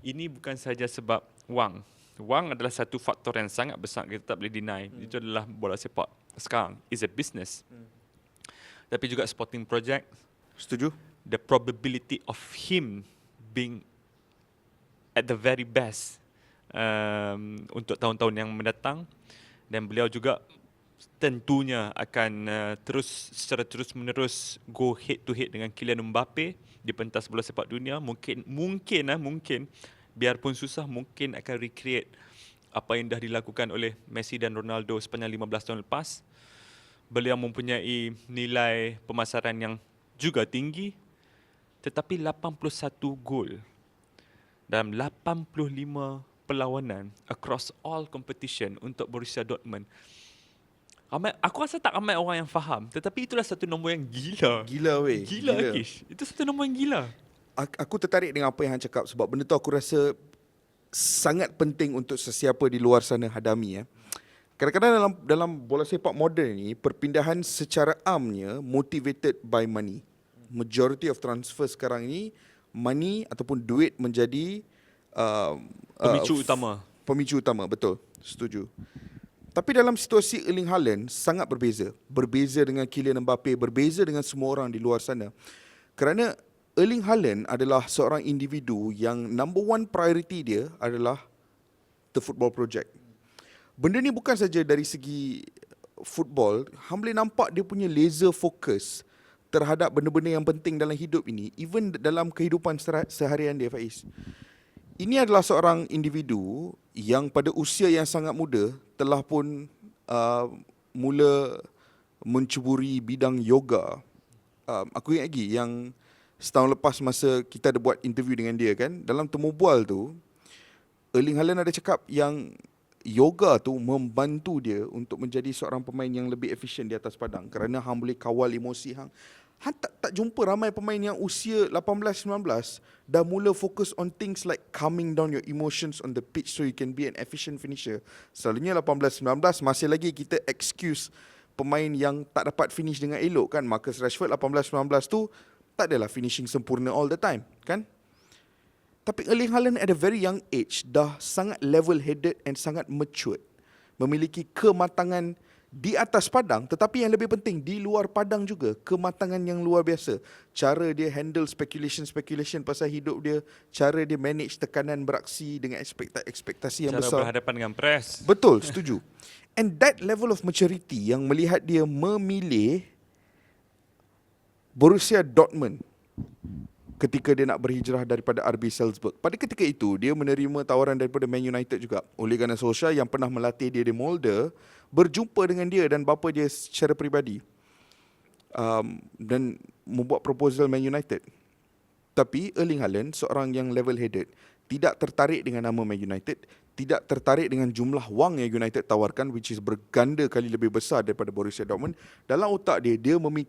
ini bukan sahaja sebab wang. Wang adalah satu faktor yang sangat besar, kita tak boleh deny. Itu adalah bola sepak sekarang is a business. Tapi juga sporting project. Setuju? The probability of him being at the very best untuk tahun-tahun yang mendatang, dan beliau juga tentunya akan secara terus-menerus go head to head dengan Kylian Mbappe di pentas bola sepak dunia. Mungkin biarpun susah, mungkin akan recreate apa yang dah dilakukan oleh Messi dan Ronaldo sepanjang 15 tahun lepas. Beliau mempunyai nilai pemasaran yang juga tinggi, tetapi 81 gol dalam 85 perlawanan across all competition untuk Borussia Dortmund. Aku rasa tak ramai orang yang faham, tetapi itulah satu nombor yang gila. Gila weh. Gila. Kish. Itu satu nombor yang gila. Aku tertarik dengan apa yang Han cakap sebab benda tu aku rasa sangat penting untuk sesiapa di luar sana hadami. Kadang-kadang dalam bola sepak moden ni, perpindahan secara amnya motivated by money. Majority of transfer sekarang ni, money ataupun duit menjadi Pemicu utama, betul. Setuju. Tapi dalam situasi Erling Haaland sangat berbeza. Berbeza dengan Kylian Mbappe, berbeza dengan semua orang di luar sana. Kerana Erling Haaland adalah seorang individu yang number one priority dia adalah the football project. Benda ni bukan saja dari segi football, hang boleh nampak dia punya laser focus terhadap benda-benda yang penting dalam hidup ini, even dalam kehidupan seharian dia, Faiz. Ini adalah seorang individu yang pada usia yang sangat muda telah pun mula mencuburi bidang yoga. Aku ingat lagi yang setahun lepas masa kita ada buat interview dengan dia kan, dalam temu bual tu, Erling Haaland ada cakap yang yoga tu membantu dia untuk menjadi seorang pemain yang lebih efisien di atas padang kerana hang boleh kawal emosi hang. Hang tak jumpa ramai pemain yang usia 18-19 dah mula fokus on things like calming down your emotions on the pitch so you can be an efficient finisher. Selalunya 18-19 masih lagi kita excuse pemain yang tak dapat finish dengan elok kan. Marcus Rashford 18-19 tu tak adalah finishing sempurna all the time kan. Tapi Erling Haaland at a very young age dah sangat level-headed and sangat matured. Memiliki kematangan di atas padang, tetapi yang lebih penting di luar padang juga. Kematangan yang luar biasa. Cara dia handle speculation pasal hidup dia, cara dia manage tekanan beraksi dengan ekspektasi yang Cara besar. berhadapan dengan press. Betul, setuju. And that level of maturity yang melihat dia memilih Borussia Dortmund ketika dia nak berhijrah daripada RB Salzburg. Pada ketika itu, dia menerima tawaran daripada Man United juga. Ole Gunnar Solskjaer yang pernah melatih dia di Molde, berjumpa dengan dia dan bapa dia secara peribadi. Dan membuat proposal Man United. Tapi Erling Haaland, seorang yang level-headed, tidak tertarik dengan nama Man United, tidak tertarik dengan jumlah wang yang United tawarkan, which is berganda kali lebih besar daripada Borussia Dortmund. Dalam otak dia,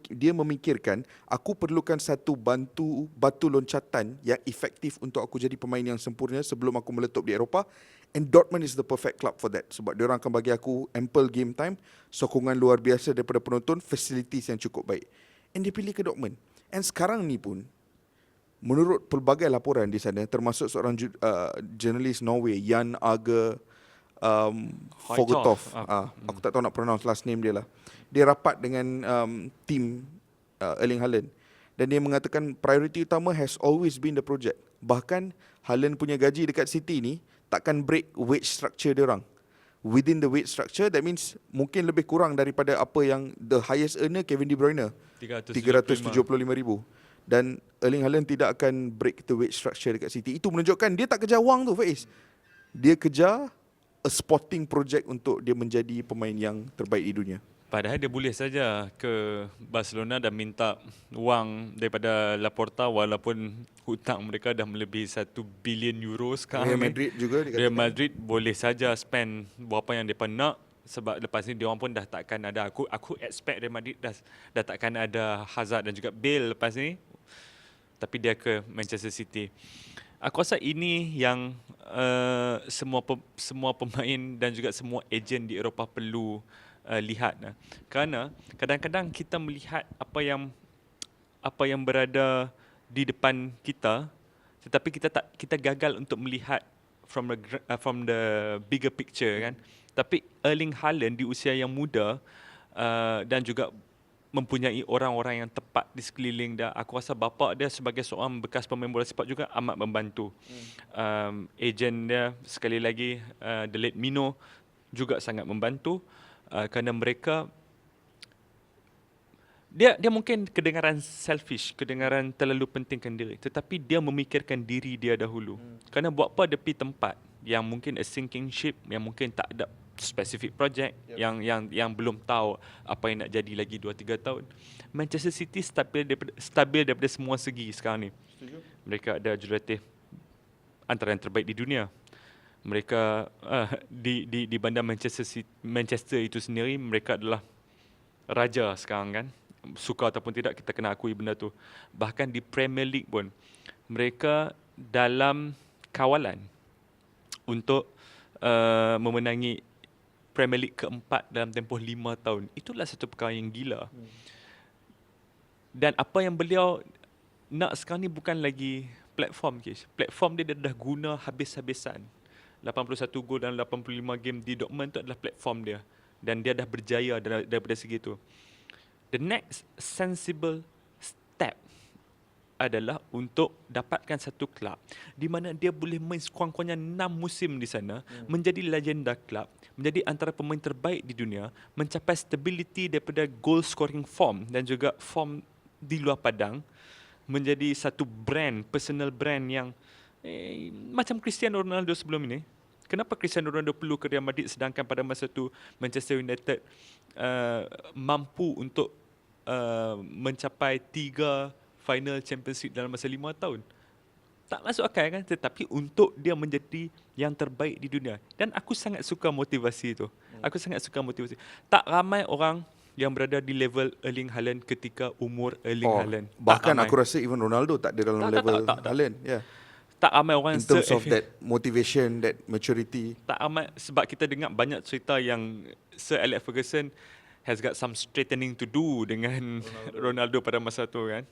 dia memikirkan, aku perlukan satu batu loncatan yang efektif untuk aku jadi pemain yang sempurna sebelum aku meletup di Eropah. And Dortmund is the perfect club for that. Sebab diorang akan bagi aku ample game time, sokongan luar biasa daripada penonton, facilities yang cukup baik. And dia pilih ke Dortmund. And sekarang ni pun, menurut pelbagai laporan di sana, termasuk seorang jurnalis Norway, Jan Age Fogetov. Aku tak tahu nak pronounce last name dia lah. Dia rapat dengan tim Erling Haaland. Dan dia mengatakan priority utama has always been the project. Bahkan Haaland punya gaji dekat City ni takkan break wage structure dia orang. Within the wage structure, that means mungkin lebih kurang daripada apa yang the highest earner Kevin De Bruyne, 375,000. Dan Erling Haaland tidak akan break the wage structure dekat City. Itu menunjukkan dia tak kejar wang tu, Faiz. Dia kejar a sporting project untuk dia menjadi pemain yang terbaik di dunia. Padahal dia boleh saja ke Barcelona dan minta wang daripada Laporta walaupun hutang mereka dah melebihi 1 bilion euro sekarang. Real Madrid juga dikatakan. Real Madrid boleh saja spend berapa yang mereka nak, sebab lepas ni diorang pun dah takkan ada, aku expect Real Madrid dah takkan ada Hazard dan juga Bale lepas ni, tapi dia ke Manchester City. Aku rasa ini yang semua pemain dan juga semua ejen di Eropah perlu lihat. Kerana kadang-kadang kita melihat apa yang berada di depan kita, tetapi kita gagal untuk melihat from the bigger picture kan. Tapi Erling Haaland di usia yang muda dan juga mempunyai orang-orang yang tepat di sekeliling dia. Aku rasa bapa dia sebagai seorang bekas pemain bola sepak juga amat membantu. Ejen dia sekali lagi the late Mino juga sangat membantu. Kerana mereka dia mungkin kedengaran selfish, kedengaran terlalu pentingkan diri, tetapi dia memikirkan diri dia dahulu. Kerana buat apa dia pergi tempat yang mungkin a sinking ship, yang mungkin tak ada specific project, yang belum tahu apa yang nak jadi lagi 2-3 tahun. Manchester City stabil daripada semua segi sekarang ni. Mereka ada jurulatih antara yang terbaik di dunia. Mereka di bandar Manchester itu sendiri, mereka adalah raja sekarang kan. Suka ataupun tidak, kita kena akui benda tu. Bahkan di Premier League pun mereka dalam kawalan untuk memenangi Premier League keempat dalam tempoh 5 tahun. Itulah satu perkara yang gila. Dan apa yang beliau nak sekarang ni bukan lagi platform, Kish. Platform dia dah guna habis-habisan. 81 gol dalam 85 game di Dortmund tu adalah platform dia, dan dia dah berjaya daripada segi itu. The next sensible step adalah untuk dapatkan satu klub di mana dia boleh main sekurang-kurangnya 6 musim di sana, menjadi legenda klub, menjadi antara pemain terbaik di dunia, mencapai stability daripada goal scoring form dan juga form di luar padang, menjadi satu brand, personal brand yang macam Cristiano Ronaldo sebelum ini. Kenapa Cristiano Ronaldo perlu ke Real Madrid sedangkan pada masa itu Manchester United mampu untuk mencapai 3 final Champions League dalam masa 5 tahun? Tak masuk akal kan? Tetapi untuk dia menjadi yang terbaik di dunia. Dan aku sangat suka motivasi itu. Aku sangat suka motivasi. Tak ramai orang yang berada di level Erling Haaland ketika umur Erling Haaland. Bahkan aku rasa even Ronaldo tak ada dalam level Haaland. Yeah. Tak ramai orang in terms of that motivation, that maturity. Tak ramai, sebab kita dengar banyak cerita yang Sir Alex Ferguson has got some straightening to do dengan Ronaldo pada masa tu kan.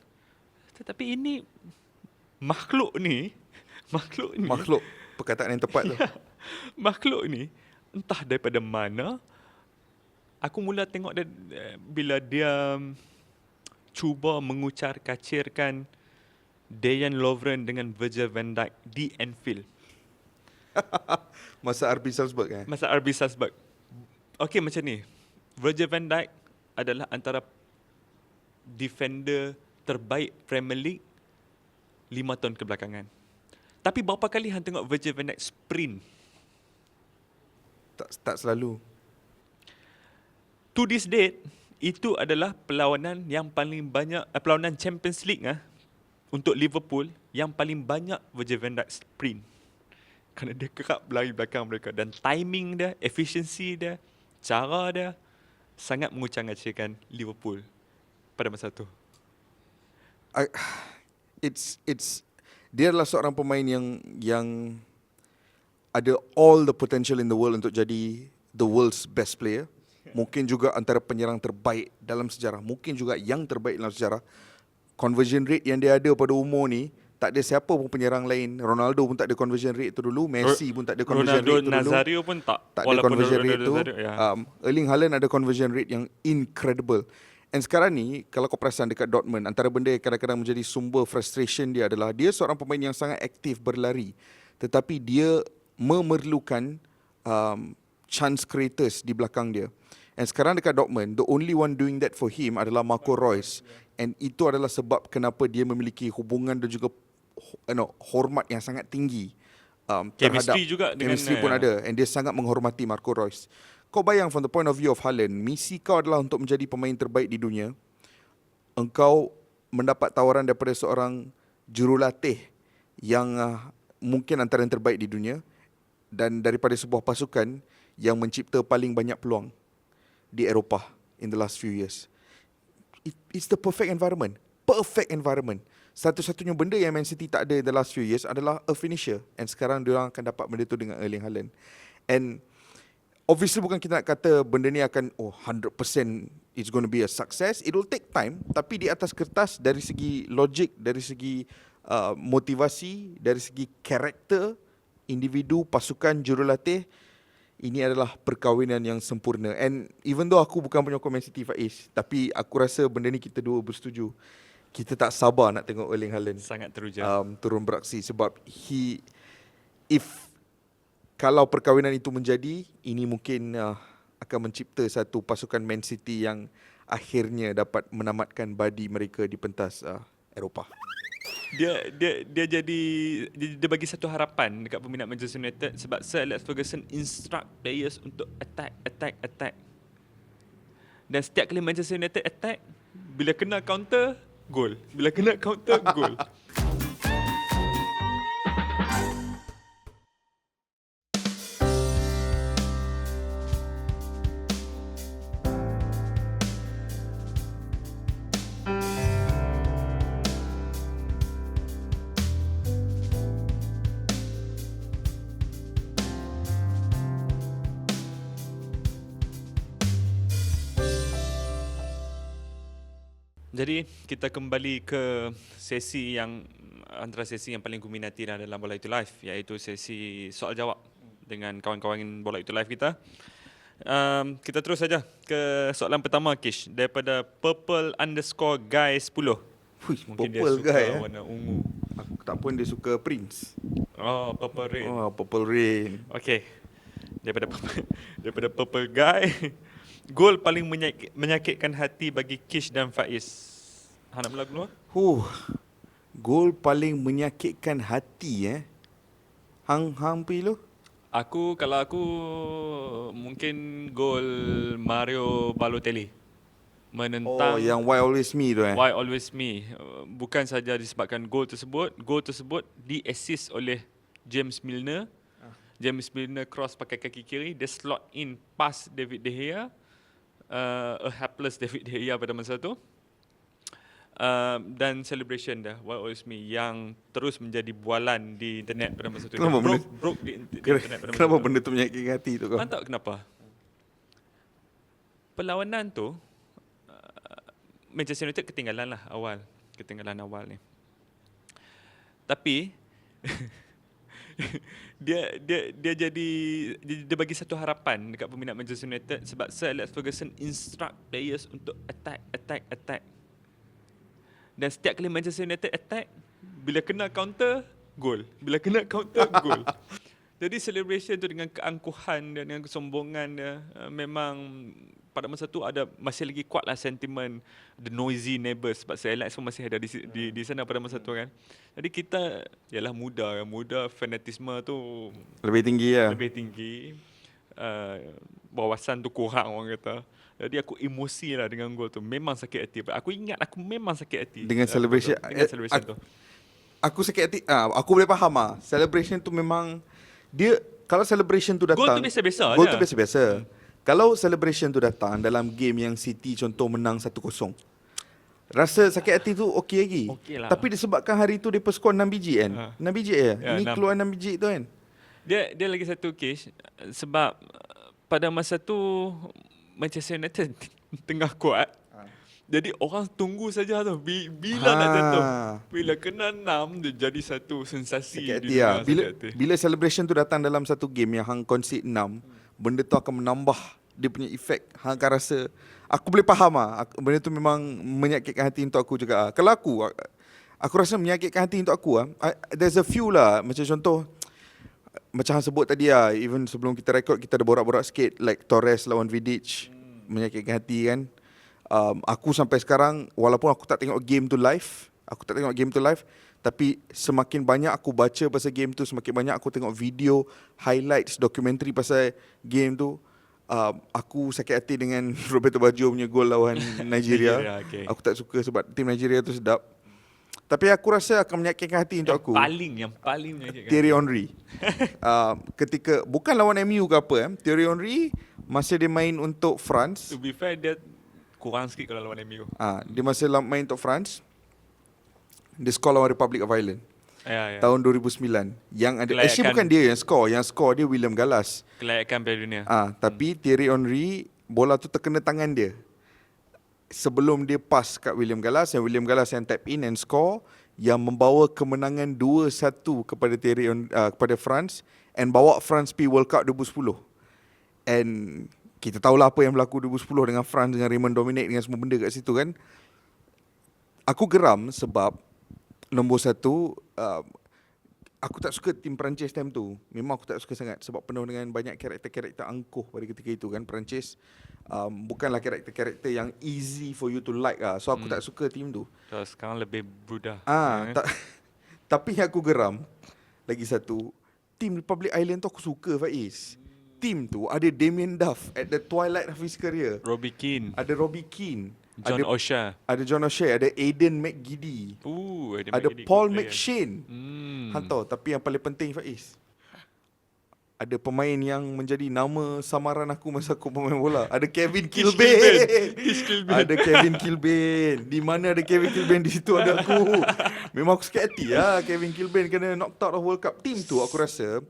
Tetapi ini makhluk perkataan yang tepat tu. Makhluk ni entah daripada mana. Aku mula tengok dia bila dia cuba kacirkan Dejan Lovren dengan Virgil van Dijk di Anfield. Masa RB Salzburg kan? Masa RB Salzburg. Okey, macam ni. Virgil van Dijk adalah antara defender terbaik Premier League 5 tahun kebelakangan. Tapi berapa kali hang tengok Virgil van Dijk sprint? Tak selalu. To this date, itu adalah perlawanan yang paling banyak, perlawanan Champions League untuk Liverpool yang paling banyak Virgil van Dijk sprint. Kerana dia kerap berlari belakang mereka, dan timing dia, efisiensi dia, cara dia sangat mengucang-acirkan Liverpool pada masa tu. Dia adalah seorang pemain yang ada all the potential in the world untuk jadi the world's best player. Mungkin juga antara penyerang terbaik dalam sejarah, mungkin juga yang terbaik dalam sejarah. Conversion rate yang dia ada pada umur ni, tak ada siapa pun penyerang lain. Ronaldo pun tak ada conversion rate tu dulu, Messi pun tak ada conversion Ronaldo rate tu dulu. Nazario pun tak ada conversion rate tu. Ya. Erling Haaland ada conversion rate yang incredible. And sekarang ni, kalau kau perasan dekat Dortmund, antara benda yang kadang-kadang menjadi sumber frustration dia adalah dia seorang pemain yang sangat aktif berlari, tetapi dia memerlukan chance creators di belakang dia. And sekarang dekat Dortmund, the only one doing that for him adalah Marco Reus. And itu adalah sebab kenapa dia memiliki hubungan dan juga hormat yang sangat tinggi Chemistry juga dengan chemistry pun ada, and dia sangat menghormati Marco Reus. Kau bayang from the point of view of Haaland, misi kau adalah untuk menjadi pemain terbaik di dunia. Engkau mendapat tawaran daripada seorang jurulatih yang mungkin antara yang terbaik di dunia dan daripada sebuah pasukan yang mencipta paling banyak peluang di Eropah in the last few years. It's the perfect environment. Perfect environment. Satu-satunya benda yang Man City tak ada in the last few years adalah a finisher. And sekarang diorang akan dapat benda tu dengan Erling Haaland. And obviously bukan kita nak kata benda ni akan 100% it's going to be a success. It will take time. Tapi di atas kertas, dari segi logik, dari segi motivasi, dari segi karakter, individu, pasukan, jurulatih, ini adalah perkahwinan yang sempurna. And even though aku bukan penyokong Man City, Faiz, tapi aku rasa benda ni kita dua bersetuju. Kita tak sabar nak tengok Erling Haaland Sangat teruja. turun beraksi. Sebab kalau perkahwinan itu menjadi, ini mungkin akan mencipta satu pasukan Man City yang akhirnya dapat menamatkan badi mereka di pentas Eropah. Dia bagi satu harapan dekat peminat Manchester United sebab Sir Alex Ferguson instruct players untuk attack. Dan setiap kali Manchester United attack, bila kena counter, gol. Bila kena counter, gol. Jadi kita kembali ke sesi yang antara sesi yang paling kuminati dalam Bola Itu Live, iaitu sesi soal jawab dengan kawan-kawan Bola Itu Live kita. Kita terus saja ke soalan pertama, Kish, daripada purple_guy10. Mungkin dia suka guy, warna ungu. Aku tak pun dia suka Prince. Oh, purple rain. Purple Rain. Okey. Daripada purple guy. Gol paling menyakitkan hati bagi Kish dan Faiz. Nak mula dulu? Gol paling menyakitkan hati Hang pergi lu? Kalau aku mungkin gol Mario Balotelli menentang yang Why Always Me tu Why Always Me. Bukan saja disebabkan gol tersebut di-assist oleh James Milner. James Milner cross pakai kaki kiri, dia slot in pass David De Gea, a hapless David De Gea pada masa tu. Dan celebration dah Why Always Me yang terus menjadi bualan di internet pada masa tu. Broke di internet pada masa Kenapa tu. benda tu menyakitkan hati tu kau? Tak kenapa. Perlawanan tu Manchester United ketinggalan awal ni. Tapi dia bagi satu harapan dekat peminat Manchester United sebab Sir Alex Ferguson instruct players untuk attack. Dan setiap kali Manchester United attack, bila kena counter, gol. Jadi celebration tu dengan keangkuhan dan dengan kesombongan dia, memang pada masa tu masih lagi kuatlah sentimen the noisy neighbours sebab Sir Alex pun masih ada di sana pada masa tu kan. Jadi kita ialah muda fanatisme tu Lebih tinggi. Wawasan tu kurang orang kata. Jadi aku emosi lah dengan gol tu. Memang sakit hati. Aku ingat aku memang sakit hati Dengan celebration tu. Aku sakit hati. Aku boleh faham celebration tu memang dia, kalau celebration tu datang, Gol tu biasa-biasa Gol je. tu biasa-biasa. Kalau celebration tu datang dalam game yang City contoh menang 1-0, rasa sakit hati tu okey lagi. Okey lah. Tapi disebabkan hari tu depa skor 6 biji kan. 6 biji je. Ya, Ni 6. keluar 6 biji tu kan. Dia lagi satu case sebab pada masa tu Manchester United tengah kuat. Jadi orang tunggu saja tu bila nak jatuh. Bila kena 6 dia jadi satu sensasi Sakit di hati dunia. Bila celebration tu datang dalam satu game yang hang concede 6, benda tu akan menambah dia punya efek. Hang akan rasa, aku boleh faham benda tu memang menyakitkan hati untuk aku juga. Kalau aku rasa menyakitkan hati untuk aku there's a few lah, macam contoh macam hang sebut tadi lah, even sebelum kita record kita ada borak-borak sikit, like Torres lawan Vidic, menyakitkan hati kan. Aku sampai sekarang, walaupun aku tak tengok game tu live, tapi semakin banyak aku baca pasal game tu, semakin banyak aku tengok video, highlights, dokumentari pasal game tu, aku sakit hati dengan Roberto Baggio punya gol lawan Nigeria. Okay. Aku tak suka sebab tim Nigeria tu sedap. Tapi aku rasa akan menyakitkan hati untuk aku Yang paling menyakitkan. Thierry Henry. Ketika bukan lawan MU ke apa, Thierry Henry masa dia main untuk France, To be fair, dia kurang sikit kalau lawan MU. dia masa main untuk France, dia score lawan Republic of Ireland Ya. tahun 2009. Yang ada Kelayakan. actually bukan dia yang score dia William Gallas. Kelayakan Piala Dunia. Tapi Thierry Henry, bola tu terkena tangan dia sebelum dia pass kat William Gallas, yang William Gallas yang tap in and score, yang membawa kemenangan 2-1 kepada kepada France, and bawa France pergi World Cup 2010. And kita tahulah apa yang berlaku 2010 dengan France, dengan Raymond Domenech, dengan semua benda kat situ kan. Aku geram sebab nombor satu, aku tak suka tim Perancis time tu. Memang aku tak suka sangat sebab penuh dengan banyak karakter-karakter angkuh pada ketika itu kan. Perancis bukanlah karakter-karakter yang easy for you to like lah. So aku tak suka tim tu. So, sekarang lebih brudah. Tapi yang aku geram lagi satu, tim Republic Island tu aku suka, Faiz. Tim tu ada Damien Duff at the twilight of his career. Robbie Keane, Ada Robbie Keane, John O'Shea. ada John O'Shea, ada Aiden McGiddy, ada Paul McShane. Hantar. Tapi yang paling penting, Faiz, ada pemain yang menjadi nama samaran aku masa aku pemain bola. Ada Kevin Kilbane. Ada Kevin Kilbane. Di mana ada Kevin Kilbane, di situ ada aku. Memang aku sakit hati lah Kevin Kilbane kena knocked out of World Cup. Team tu aku rasa,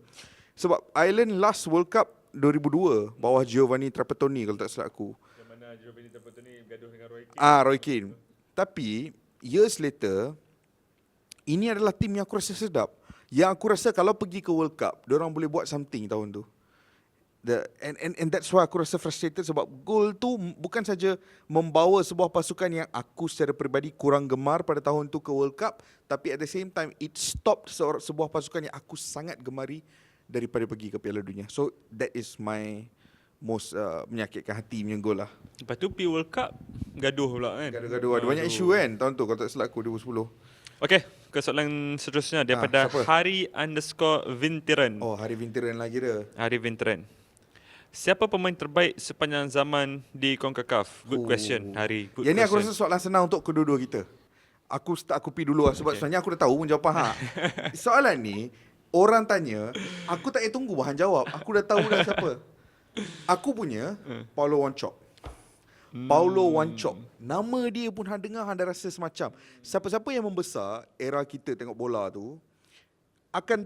sebab Ireland last World Cup 2002 bawah Giovanni Trapattoni kalau tak salah aku. Yang mana Giovanni Trapattoni gaduh dengan Roy Keane. Roy Keane. Tapi years later, ini adalah tim yang aku rasa sedap. Yang aku rasa kalau pergi ke World Cup, diorang boleh buat something tahun tu. And that's why aku rasa frustrated sebab gol tu bukan saja membawa sebuah pasukan yang aku secara peribadi kurang gemar pada tahun tu ke World Cup, tapi at the same time it stopped sebuah pasukan yang aku sangat gemari daripada pergi ke Piala Dunia. So that is my most menyakitkan hati punya gol lah. Lepas tu pergi World Cup, gaduh pula kan. Gaduh-gaduh. Ada banyak isu kan tahun tu kalau tak salah aku 2010. Okey, ke soalan seterusnya daripada siapa? Hari_Vintiran. Oh, Hari Vintiran lagi dia. Hari Vintiran. Siapa pemain terbaik sepanjang zaman di CONCACAF? Good question, Hari. Good Yang ni aku question. rasa soalan senang untuk kedua-dua kita. Aku pergi dulu lah sebab sebenarnya aku dah tahu pun jawapan soalan ni orang tanya, aku tak payah tunggu bahan jawab. Aku dah tahu dah siapa. Aku punya Paulo Wanchope. Paulo Wanchope. Nama dia pun hang dengar, hang dah rasa semacam siapa-siapa yang membesar era kita tengok bola tu akan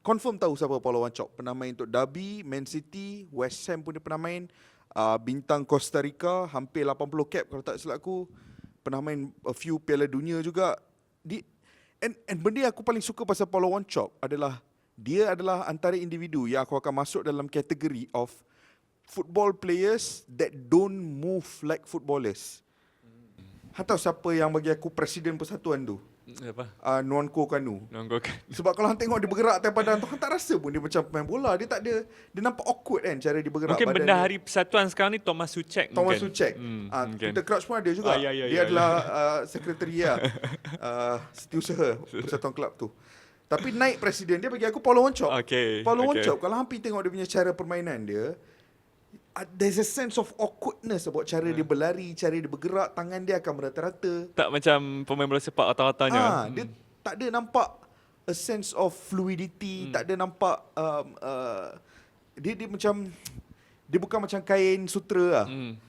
confirm tahu siapa Paulo Wanchope. Pernah main untuk Derby, Man City, West Ham pun dia pernah main. Bintang Costa Rica, hampir 80 cap kalau tak silap aku. Pernah main a few Piala Dunia juga. And benda yang aku paling suka pasal Paulo Wanchope adalah dia adalah antara individu yang aku akan masuk dalam kategori of football players that don't move like footballers. Tahu siapa yang bagi aku presiden persatuan tu? Apa? Nwankwo Kanu. Nonggokan. Sebab kalau hang tengok dia bergerak atas badan tu, hang tak rasa pun dia macam pemain bola. Dia tak ada, dia nampak awkward kan cara dia bergerak. Mungkin badan benda dia. Hari Persatuan sekarang ni Thomas Suchek. Thomas mungkin. Suchek. Mungkin. Peter Crouch pun ada juga. Ya. Dia adalah sekretari setiausaha Persatuan Kelab tu. Tapi naik presiden dia bagi aku Paulo Wanchope. Paulo Wanchope, kalau hampir tengok dia punya cara permainan dia, there's a sense of awkwardness about cara dia berlari, cara dia bergerak, tangan dia akan merata-rata. Tak macam pemain bola sepak rata-ratanya. Dia tak ada nampak a sense of fluidity, tak ada nampak dia macam, dia bukan macam kain sutera lah.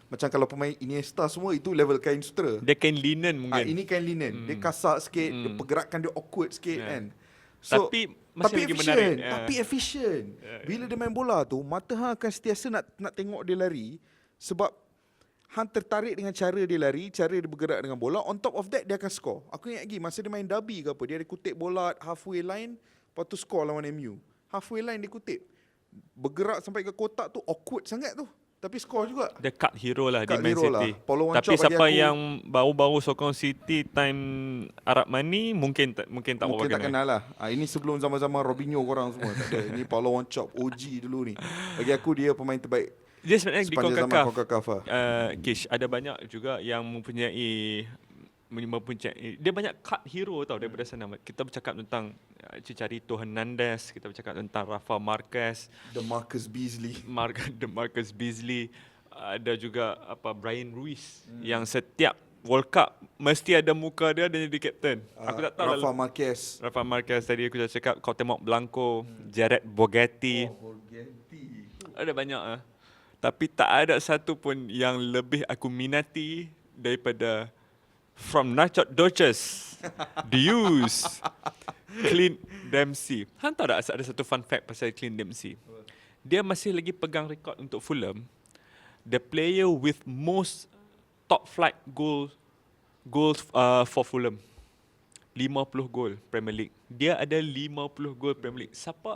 Macam kalau pemain Iniesta semua itu level kain sutera. Dia kain linen mungkin. Ini kain linen. Dia kasar sikit, dia pergerakan dia awkward sikit kan. So, tapi efficient, menarik. Tapi efficient. Bila dia main bola tu, mata hang akan sentiasa nak tengok dia lari sebab hang tertarik dengan cara dia lari, cara dia bergerak dengan bola. On top of that, dia akan score. Aku ingat lagi masa dia main Derby ke apa, dia ada kutip bola halfway line, lepas tu score lawan MU. Halfway line dia kutip. Bergerak sampai ke kotak tu awkward sangat tu. Tapi skor juga. Dia cut hero lah di Cut Man hero City. lah. Paulo Tapi Wanchope bagi siapa aku- yang baru-baru sokong City time Arab Money mungkin Mungkin berapa tak kenal lah. Ini sebelum zaman-zaman Robinho korang semua. Tak ada. Ini Paulo Wanchope, OG dulu ni. Bagi aku dia pemain terbaik Dia sebenarnya di sepanjang zaman CONCACAF. CONCACAF lah. Kish, ada banyak juga yang mempunyai dia banyak cut hero tau daripada sana. Kita bercakap tentang Chicharito Hernandez, kita bercakap tentang Rafa Marquez, The Marcus Beasley. Marcus Beasley, ada juga Brian Ruiz yang setiap World Cup mesti ada muka dia dan jadi captain. Aku tak tahu Rafa lah. Marquez. Rafa Marquez tadi aku dah cakap, kau tengok Blanco, Jared Bogetti. Ada banyak Tapi tak ada satu pun yang lebih aku minati daripada From Nachot Dodgers, Deuce, Clint Dempsey. Han tahu tak ada satu fun fact pasal Clint Dempsey? Dia masih lagi pegang rekod untuk Fulham. The player with most top flight goals for Fulham. 50 gol Premier League. Dia ada 50 gol Premier League. Siapa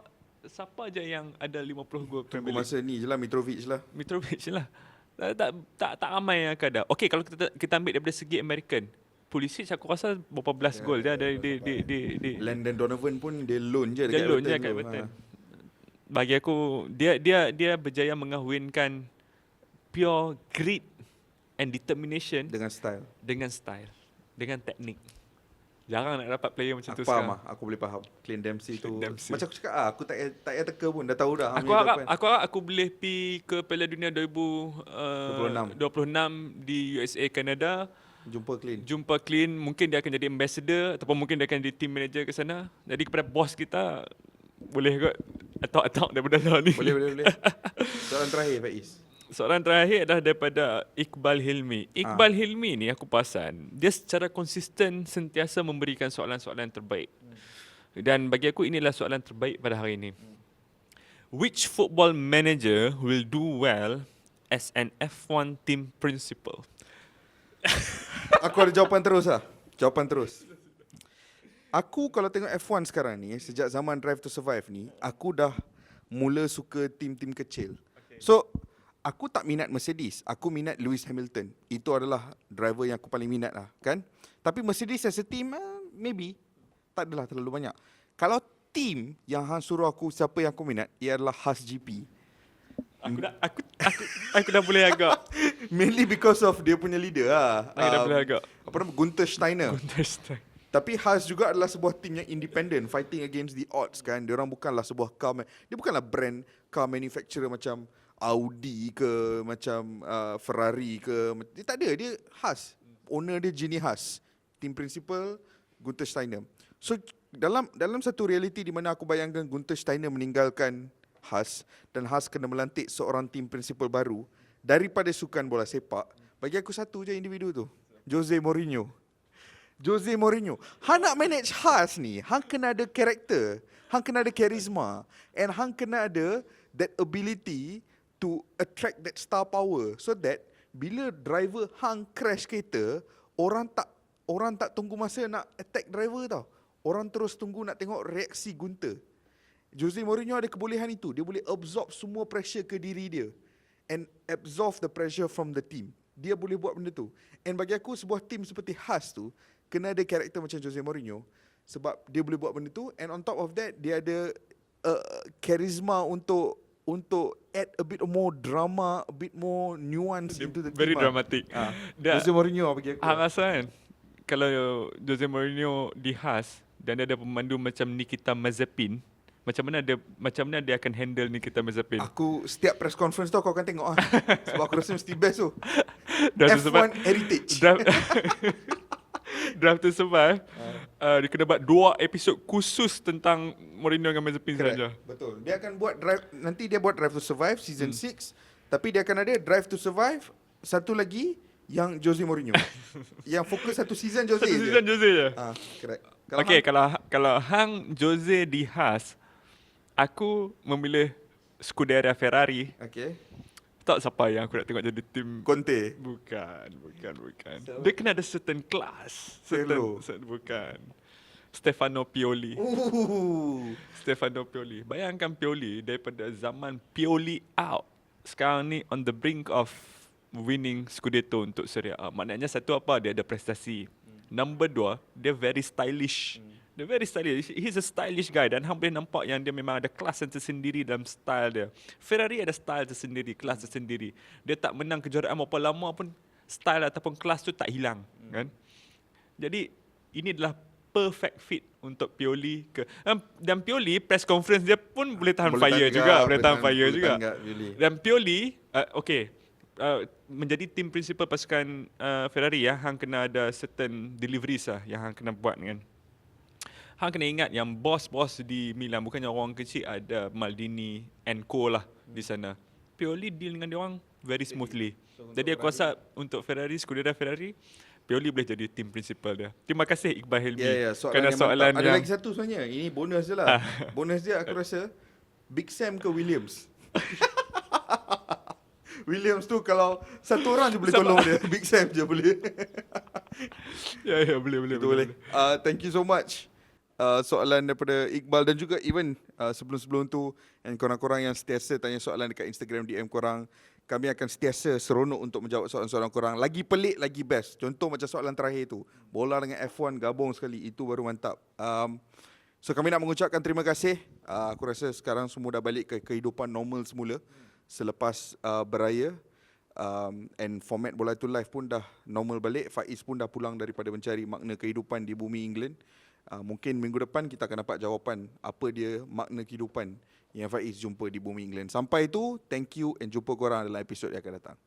aja yang ada 50 gol Tunggu Premier League? masa ni je lah, Mitrovic lah. Mitrovic lah. Tak ramai yang akan ada. Okey, kalau kita ambil daripada segi American, Pulisic aku rasa berapa belas gol dia ada di Landon Donovan pun dia loan je dia dekat loan je Everton kat tu. Everton. Bagi aku dia berjaya mengahwinkan pure grit and determination Dengan style. dengan teknik. Jarang nak dapat player macam Aku tu faham sekarang. lah. Aku boleh faham. Clint Dempsey tu. Clint Dempsey. Macam aku cakap aku tak payah teka pun. Dah tahu dah. Aku harap aku boleh pergi ke Piala Dunia 26 di USA, Canada. Jumpa Clint. Clint, mungkin dia akan jadi ambassador ataupun mungkin dia akan jadi team manager ke sana. Jadi kepada bos kita, boleh kot atok-atok daripada lah ni. Boleh. Soalan terakhir Faiz. Soalan terakhir adalah daripada Iqbal Hilmi. Iqbal Hilmi ni aku perasan, dia secara konsisten sentiasa memberikan soalan-soalan terbaik. Dan bagi aku inilah soalan terbaik pada hari ini. Which football manager will do well as an F1 team principal? Aku ada jawapan terus lah. Aku kalau tengok F1 sekarang ni, sejak zaman Drive to Survive ni, aku dah mula suka tim-tim kecil. So, aku tak minat Mercedes. Aku minat Lewis Hamilton. Itu adalah driver yang aku paling minat lah, kan? Tapi Mercedes as a team, maybe. Tak adalah terlalu banyak. Kalau team yang hang suruh aku siapa yang aku minat, ia adalah Haas GP. Aku dah boleh agak. Mainly because of dia punya leader lah. Aku dah boleh agak. Apa nama? Gunther Steiner. Tapi Haas juga adalah sebuah tim yang independent, fighting against the odds kan. Diorang bukanlah sebuah dia bukanlah brand car manufacturer macam Audi ke, macam Ferrari ke. Dia tak ada, dia Haas. Owner dia Genie Haas. Team principal Gunther Steiner. So dalam satu reality di mana aku bayangkan Gunther Steiner meninggalkan Haas dan Haas kena melantik seorang team principal baru daripada sukan bola sepak, bagi aku satu je individu tu, Jose Mourinho. Hang nak manage Haas ni, hang kena ada karakter, hang kena ada charisma, and hang kena ada that ability to attract that star power, so that bila driver hang crash kereta, orang tak tunggu masa nak attack driver tau. Orang terus tunggu nak tengok reaksi Gunther. Jose Mourinho ada kebolehan itu. Dia boleh absorb semua pressure ke diri dia and absorb the pressure from the team. Dia boleh buat benda tu. And bagi aku sebuah team seperti Haas tu kena ada karakter macam Jose Mourinho sebab dia boleh buat benda tu, and on top of that dia ada charisma untuk add a bit more drama, a bit more nuance into the Very team. dramatic. Jose Mourinho bagi aku. Hang rasa kan, kalau Jose Mourinho di Haas dan dia ada pemandu macam Nikita Mazepin, macam mana dia akan handle Nikita Mazepin? Aku setiap press conference tu aku akan tengok sebab aku rasa mesti best tu. Drive to Survive. F1 heritage. Drive to Survive. Dia kena buat 2 episod khusus tentang Mourinho dengan Mazepin saja. Betul. Dia akan buat nanti dia buat Drive to Survive season 6, tapi dia akan ada Drive to Survive satu lagi yang Jose Mourinho. Yang fokus satu season Jose. Satu season Jose je. Correct. Okay, kalau hang Jose di Haas, aku memilih Scuderia Ferrari. Okay. Tak siapa yang aku nak tengok jadi tim. Conte. Bukan. Dia kena ada certain class. Bukan. Stefano Pioli. Stefano Pioli. Bayangkan Pioli daripada zaman Pioli out sekarang ni on the brink of winning Scudetto untuk Serie A. Maknanya satu apa, dia ada prestasi. Number dua, dia very stylish. Dia very stylish. He's a stylish guy dan hang boleh nampak yang dia memang ada kelas yang tersendiri dalam style dia. Ferrari ada style tersendiri, kelas tersendiri. Dia tak menang kejuaraan berapa lama pun style ataupun kelas tu tak hilang, kan? Jadi ini adalah perfect fit untuk Pioli ke dan Pioli press conference dia pun boleh tahan fire juga, boleh tahan fire juga. Dan Pioli menjadi tim principal pasukan Ferrari ya, hang kena ada certain deliveries lah yang hang kena buat kan. Hang kena ingat yang bos-bos di Milan bukannya orang kecil, ada Maldini and Co lah di sana. Pioli deal dengan dia orang very smoothly. Jadi aku rasa untuk Ferrari, Scuderia Ferrari, Pioli boleh jadi tim principal dia. Terima kasih Iqbal Helmi. Kerana soalan ada lagi satu sebenarnya. Ini bonus je lah. Bonus dia aku rasa Big Sam ke Williams? Williams tu kalau satu orang je boleh tolong dia. Big Sam je boleh. Ya boleh. Itu boleh. Thank you so much. Soalan daripada Iqbal dan juga even sebelum-sebelum tu, and korang-korang yang sentiasa tanya soalan dekat Instagram DM korang, kami akan sentiasa seronok untuk menjawab soalan-soalan korang. Lagi pelik, lagi best. Contoh macam soalan terakhir tu, bola dengan F1 gabung sekali, itu baru mantap. So kami nak mengucapkan terima kasih. Aku rasa sekarang semua dah balik ke kehidupan normal semula selepas beraya. And format Bola Itu Live pun dah normal balik. Faiz pun dah pulang daripada mencari makna kehidupan di bumi England. Mungkin minggu depan kita akan dapat jawapan apa dia makna kehidupan yang Faiz jumpa di bumi England. Sampai itu, thank you and jumpa korang dalam episod yang akan datang.